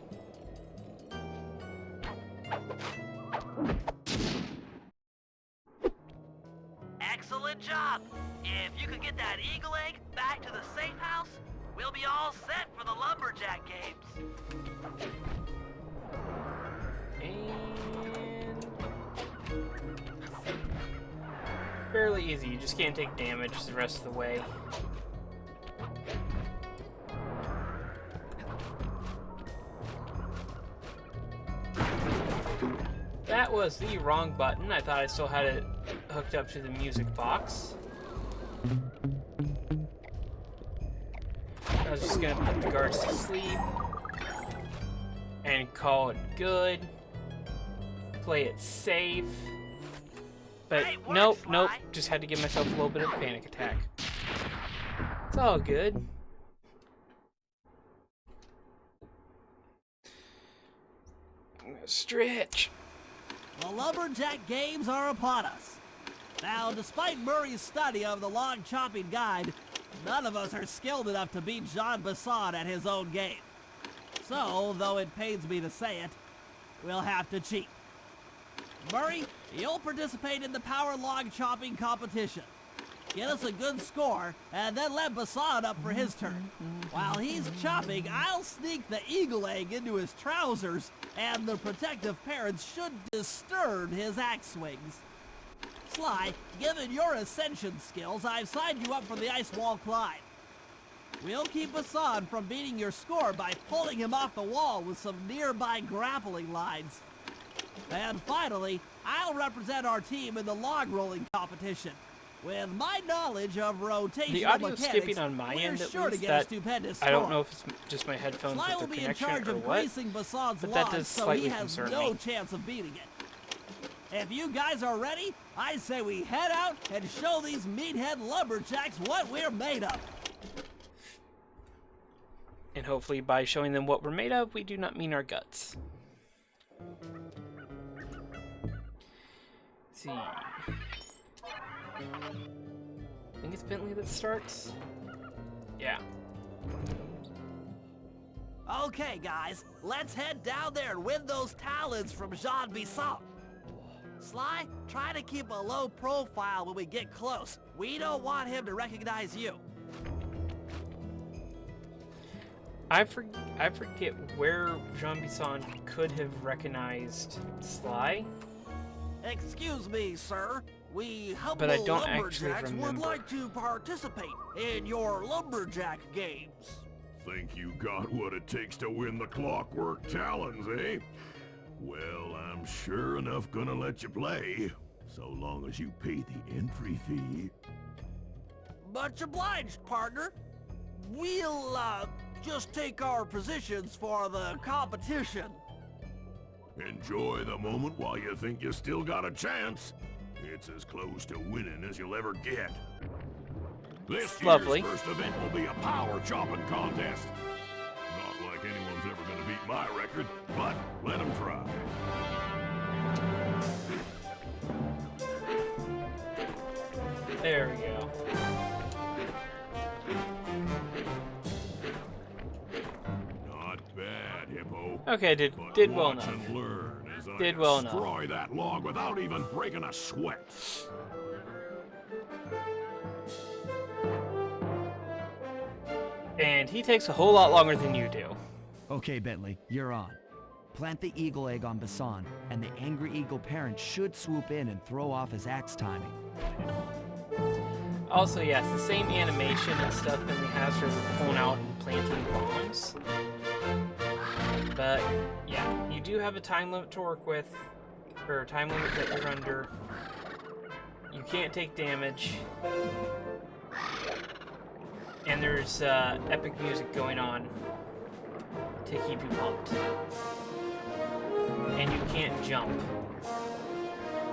Excellent job. If you could get that eagle egg back to the safe house, we'll be all set for the lumberjack games. And fairly easy, you just can't take damage the rest of the way. That was the wrong button. I thought I still had it hooked up to the music box. I was just gonna put the guards to sleep and call it good. Play it safe. But Great work, nope, Sly. nope. Just had to give myself a little bit of a panic attack. It's all good. I'm gonna stretch. The Lumberjack Games are upon us. Now, despite Murray's study of the log chopping guide, none of us are skilled enough to beat Jean Bisson at his own game. So, though it pains me to say it, we'll have to cheat. Murray, you'll participate in the power log chopping competition. Get us a good score, and then let Bisson up for his turn. While he's chopping, I'll sneak the eagle egg into his trousers, and the protective parents should disturb his axe swings. Sly, given your ascension skills, I've signed you up for the ice wall climb. We'll keep Bisson from beating your score by pulling him off the wall with some nearby grappling lines. And finally, I'll represent our team in the log rolling competition. With my knowledge of rotational The audio mechanics, skipping on my we're end at sure to least, get that a stupendous I don't score. know if it's just my headphones Sly with will the be in connection charge or of what, greasing Basson's but that log, does so he slightly has concern no me. chance of beating it. If you guys are ready, I say we head out and show these meathead lumberjacks what we're made of. And hopefully by showing them what we're made of, we do not mean our guts. Let's see. I think it's Bentley that starts. Yeah. Okay, guys, let's head down there and win those talons from Jean Bisson. Sly, try to keep a low profile when we get close. We don't want him to recognize you. I forget where Jean Bisson could have recognized Sly. Excuse me, sir. We humble But I don't actually lumberjacks would remember. like to participate in your lumberjack games. Think you got what it takes to win the Clockwork Talons, eh? Well, I'm sure enough gonna let you play, so long as you pay the entry fee. Much obliged, partner. We'll, just take our positions for the competition. Enjoy the moment while you think you still got a chance. It's as close to winning as you'll ever get. This Lovely. year's first event will be a power chopping contest. Not like anyone's ever gonna beat my record, but let them try. There we go. Not bad, Hippo. Okay, did But well watch enough. and learn as I Did well enough. destroy that log without even breaking a sweat. And he takes a whole lot longer than you do. Okay, Bentley, you're on. Plant the eagle egg on Bassan, and the angry eagle parent should swoop in and throw off his axe timing. Also, yes, the same animation and stuff Bentley has for pulling out and planting bombs. But, yeah, you do have a time limit to work with, or a time limit that you're under. You can't take damage. And there's epic music going on to keep you pumped. And you can't jump.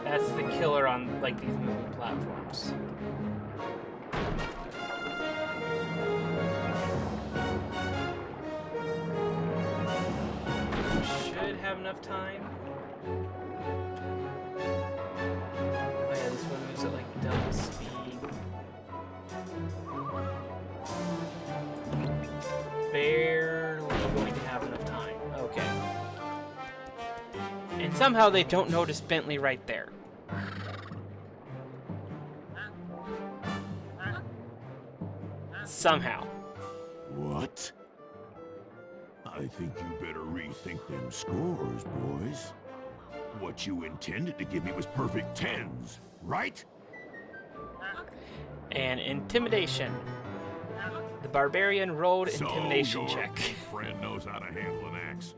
That's the killer on, like, these moving platforms. enough time. Oh yeah, this one moves at like double speed. Barely going to have enough time. Okay. And somehow they don't notice Bentley right there. Somehow. What? I think you better rethink them scores, boys. What you intended to give me was perfect tens, right? And intimidation. The barbarian rolled intimidation so your check. big friend knows how to handle an axe.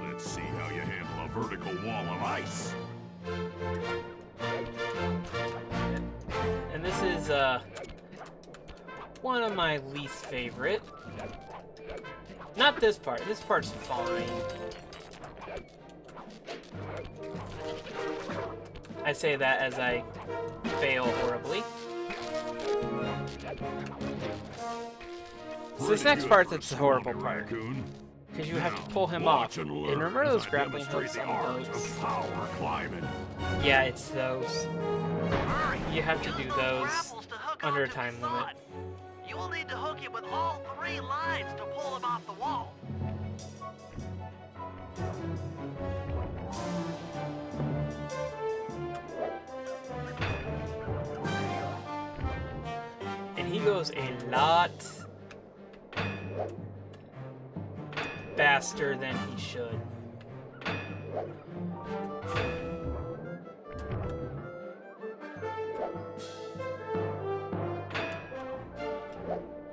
Let's see how you handle a vertical wall of ice. And this is one of my least favorite. Not this part. This part's fine. I say that as I fail horribly. It's this next part that's the horrible part. Because you have to pull him off. And remember those grappling hooks on the boats? Yeah, it's those. You have to do those under a time limit. You will need to hook it with all 3 lines to pull him off the wall. And he goes a lot faster than he should.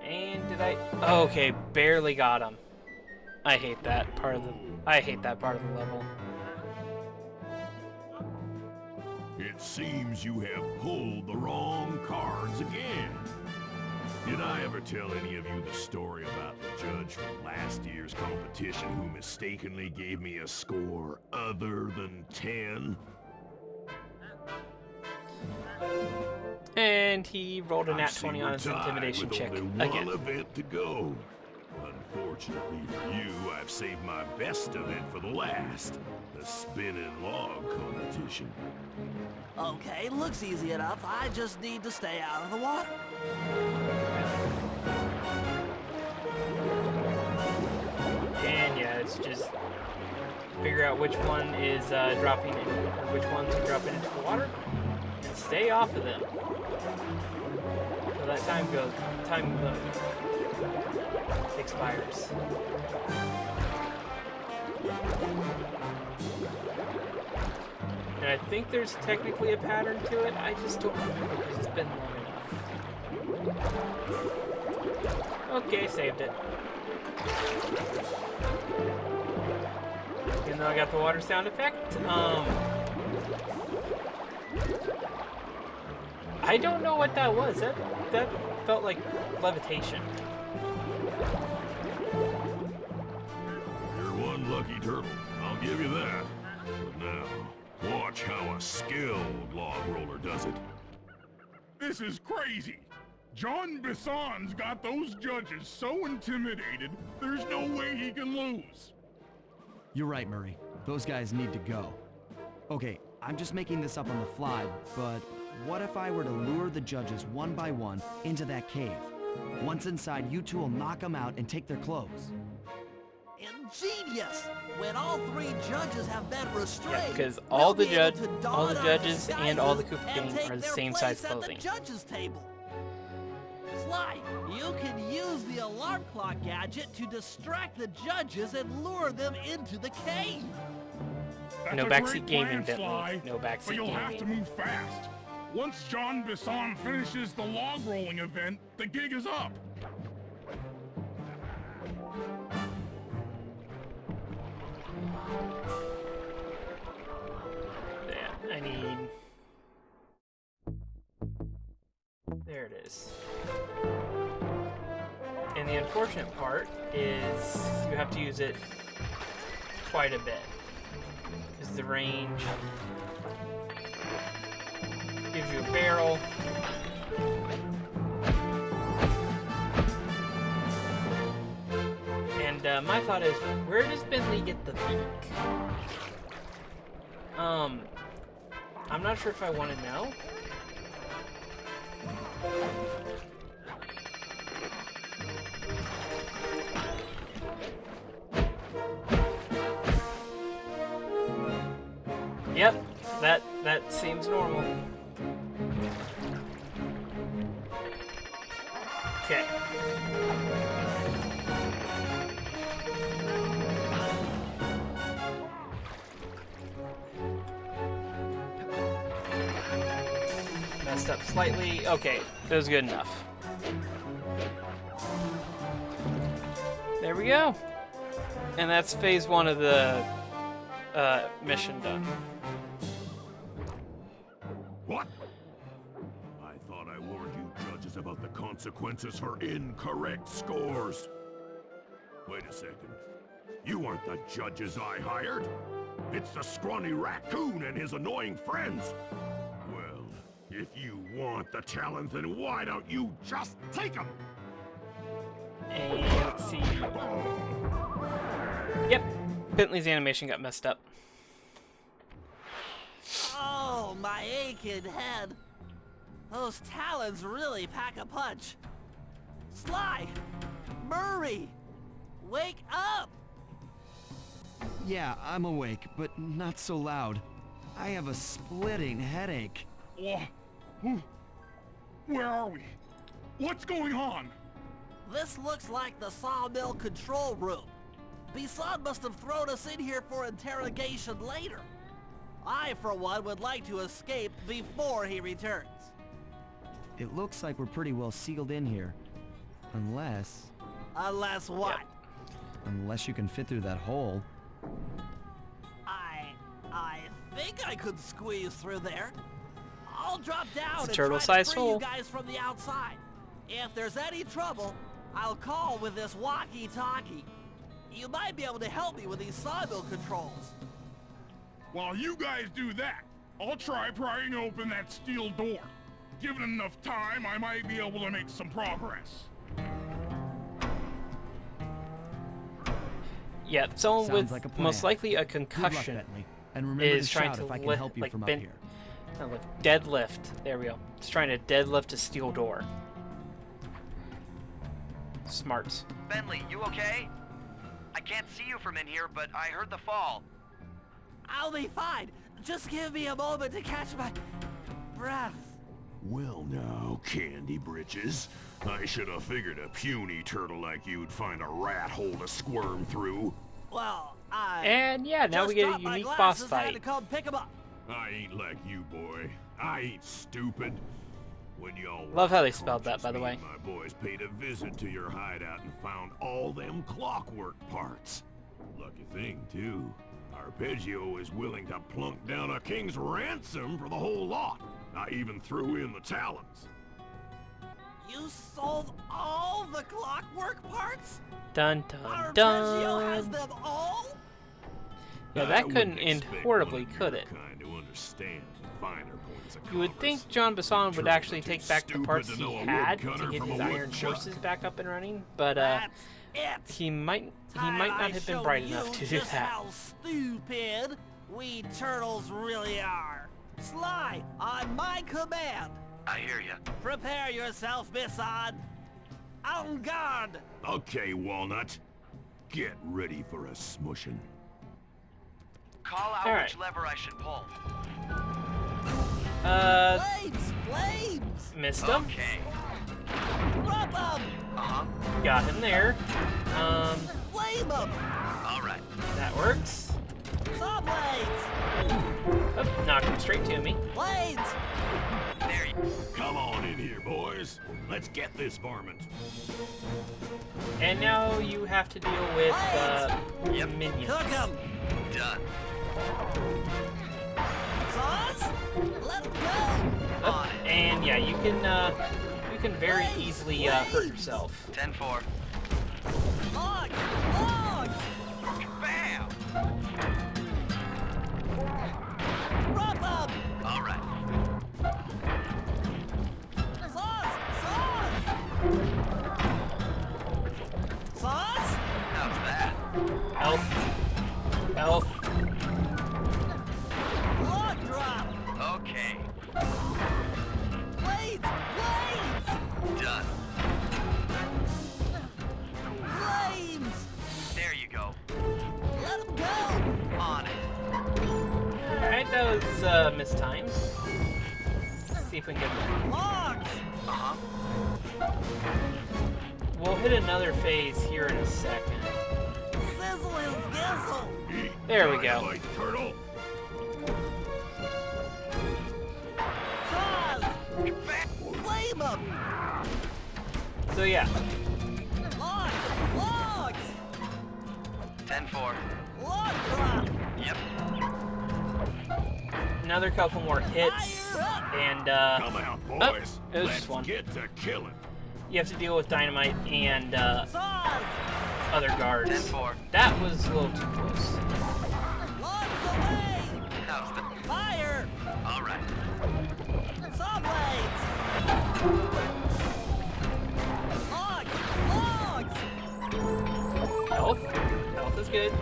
And did I? Oh, okay, barely got him. I hate that part of the level. It seems you have pulled the wrong cards again. Did I ever tell any of you the story about the judge from last year's competition who mistakenly gave me a score other than 10? And he rolled a nat 20 on his intimidation check only again. one event to go. Unfortunately for you, I've saved my best event for the last, the spinning log competition. Okay, looks easy enough. I just need to stay out of the water. And yeah, it's just figure out which one is dropping in, or which ones are dropping into the water, and stay off of them. So that time limit expires. And I think there's technically a pattern to it. I just don't remember because it's been long enough. Okay, saved it. Even though I got the water sound effect, I don't know what that was. That felt like levitation. You're one lucky turtle, I'll give you that. But now, watch how a skilled log roller does it. This is crazy. John Bisson's got those judges so intimidated, there's no way he can lose. You're right, Murray. Those guys need to go. Okay, I'm just making this up on the fly, but what if I were to lure the judges one by one into that cave? Once inside, you two will knock them out and take their clothes. Ingenious! When all 3 judges have been restrained, Yeah, because all the we'll be able to all the don our judges and all the disguises Koopa and Gang take are the their same place size at clothing. the judges' table. Sly, you can use the alarm clock gadget to distract the judges and lure them into the cave. That's No a backseat great gaming, plan, Bentley. Sly, No backseat but you'll have to gaming. move fast. Once John Bisson finishes the log rolling event, the gig is up. Yeah, I need... There it is. And the unfortunate part is you have to use it quite a bit. Because the range gives you a barrel. And my thought is, where does Bentley get the beak? I'm not sure if I want to know. Yep, that seems normal. Okay. Messed up slightly. Okay, that was good enough. There we go. And that's phase 1 of the mission done. What? I thought I warned you judges about the consequences for incorrect scores. Wait a second. You aren't the judges I hired. It's the scrawny raccoon and his annoying friends. Well, if you want the talent, then why don't you just take them? And let's see. Yep, Bentley's animation got messed up. Oh, my aching head. Those talons really pack a punch. Sly! Murray! Wake up! Yeah, I'm awake, but not so loud. I have a splitting headache. Where are we? What's going on? This looks like the sawmill control room. Bisson must have thrown us in here for interrogation later. I, for one, would like to escape before he returns. It looks like we're pretty well sealed in here. Unless Unless what? unless you can fit through that hole. I think I could squeeze through there. I'll drop down It's a and try to turtle-sized free you hole. guys from the outside. If there's any trouble, I'll call with this walkie-talkie. You might be able to help me with these sawmill controls. While you guys do that, I'll try prying open that steel door. Given enough time, I might be able to make some progress. Yep, someone Sounds with like a plan. most likely a Good luck, concussion Bentley. And remember is to trying shout to if I can lift, help you like from up bend, here. deadlift. There we go. It's trying to deadlift a steel door. Smarts. Bentley, you okay? I can't see you from in here, but I heard the fall. I'll be fine. Just give me a moment to catch my breath. Well now, Candy Britches. I should have figured a puny turtle like you'd find a rat hole to squirm through. Well, I And yeah, now just we get a dropped my unique boss glasses. I had to fight. come pick 'em up. I ain't like you, boy. I ain't stupid. When y'all Love how they were spelled that, conscious, by the me way. and my boys paid a visit to your hideout and found all them clockwork parts. Lucky thing, too. Arpeggio is willing to plunk down a king's ransom for the whole lot. I even threw in the talons. You sold all the clockwork parts? Dun dun Arpeggio has dun. them all? Yeah, I that couldn't wouldn't end expect horribly, one of could your it? kind to understand the finer points of You would commerce. think John Basson would Turtles actually are too take back the stupid parts to he know a had woodcutter to get from his a iron woodchuck. forces back up and running, but That's it. he might Time not I have been show bright you enough to do just that. how stupid we turtles really are. Sly, on my command. I hear you. Prepare yourself, Bisson. En garde. Okay, Walnut. Get ready for a smushin'. Call out All which right. lever I should pull. Flames, flames. Missed him. Okay. Rub 'em. Uh-huh. Got him there. Flame 'em. All right. That works. Saw blades. Oh, knocked him straight to me. Blades. There you Come on in here, boys. Let's get this varmint. And now you have to deal with Yep. minions. Cook 'em. done. Saws. Let 'em go. Oh, and yeah, you can very easily hurt yourself. 10-4. Logs. Logs. Bam! Rub 'em. All right. Saws. Saws. Saws. How's that? Health. Health. Miss Times. See if we can get there. Logs! Uh-huh. We'll hit another phase here in a second. Sizzle his gizzle! There we go. Like turtle. Saws! Flame 'em! So yeah, Logs! Logs! 10-4. Log drop! Yep. another couple more hits, Fire up! and Come out, boys. it was Let's just one. get to killing. You have to deal with dynamite and Saws! other guards. 10-4. That was a little too close. Logs away! How's the... Fire! All right. Saw blades! Logs! Logs! Health. Health is good.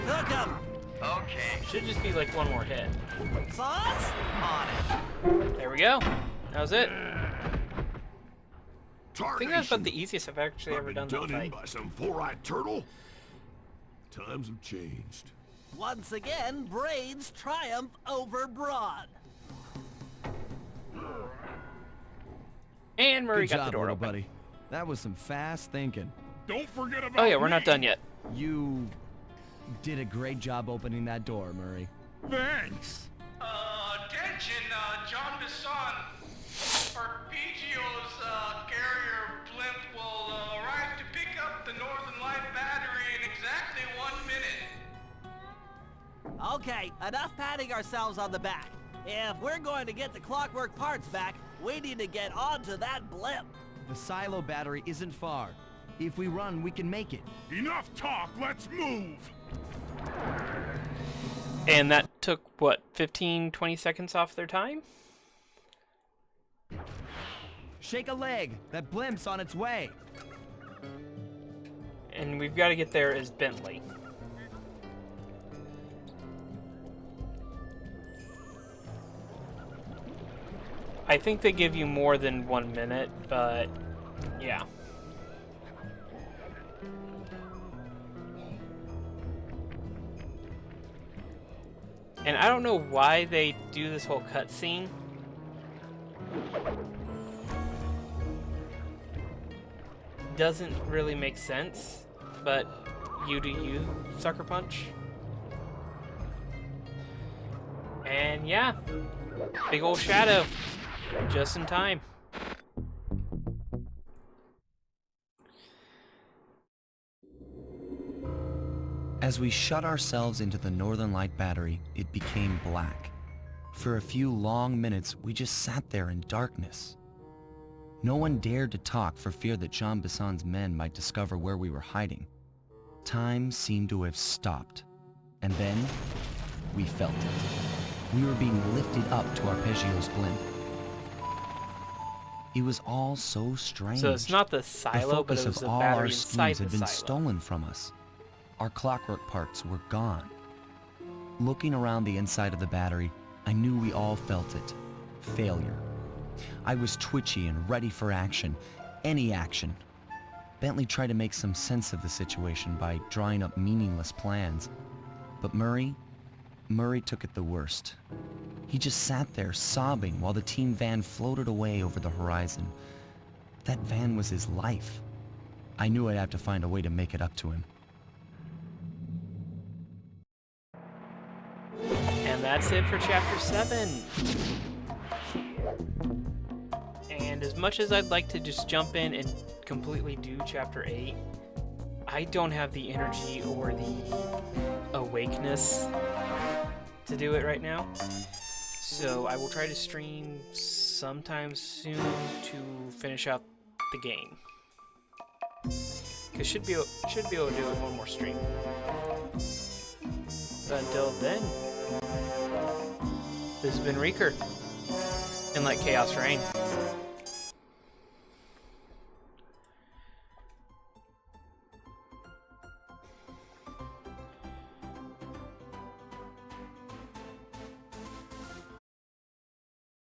Cook 'em! Okay. Should just be like one more hit. Saws? On it. There we go. That was it. I think that's Tarnation. about the easiest I've actually ever I've done been that done in fight. by some four-eyed turtle. Times have changed. Once again, Braids triumph over Brawn. And Murray Good got the job, door little open. buddy. That was some fast thinking. Don't forget about Oh yeah, we're not me. done yet. You did a great job opening that door, Murray. Thanks. Attention, John Bisson. Arpeggio's carrier blimp will arrive to pick up the Northern Light battery in exactly 1 minute. Okay, enough patting ourselves on the back. If we're going to get the Clockwork parts back, we need to get onto that blimp. The silo battery isn't far. If we run, we can make it. Enough talk. Let's move. And that took, what, 15, 20 seconds off their time? Shake a leg. That blimp's on its way. And we've got to get there as Bentley. I think they give you more than 1 minute, but yeah. And I don't know why they do this whole cutscene. Doesn't really make sense, but you do you, Sucker Punch. And yeah, big old shadow, just in time. As we shut ourselves into the Northern Light battery, it became black. For a few long minutes, we just sat there in darkness. No one dared to talk for fear that Jean Bisson's men might discover where we were hiding. Time seemed to have stopped. And then, we felt it. We were being lifted up to Arpeggio's blimp. It was all so strange. So it's not the The silo, but focus it was of the all battery our inside schemes had the been silo. stolen from us. Our clockwork parts were gone. Looking around the inside of the battery, I knew we all felt it. Failure. I was twitchy and ready for action. Any action. Bentley tried to make some sense of the situation by drawing up meaningless plans. But Murray took it the worst. He just sat there sobbing while the team van floated away over the horizon. That van was his life. I knew I'd have to find a way to make it up to him. And that's it for Chapter 7. And as much as I'd like to just jump in and completely do Chapter 8, I don't have the energy or the awakeness to do it right now. So I will try to stream sometime soon to finish out the game. Cause should be able to do it in one more stream. But until then, this has been Reeker, and let chaos reign.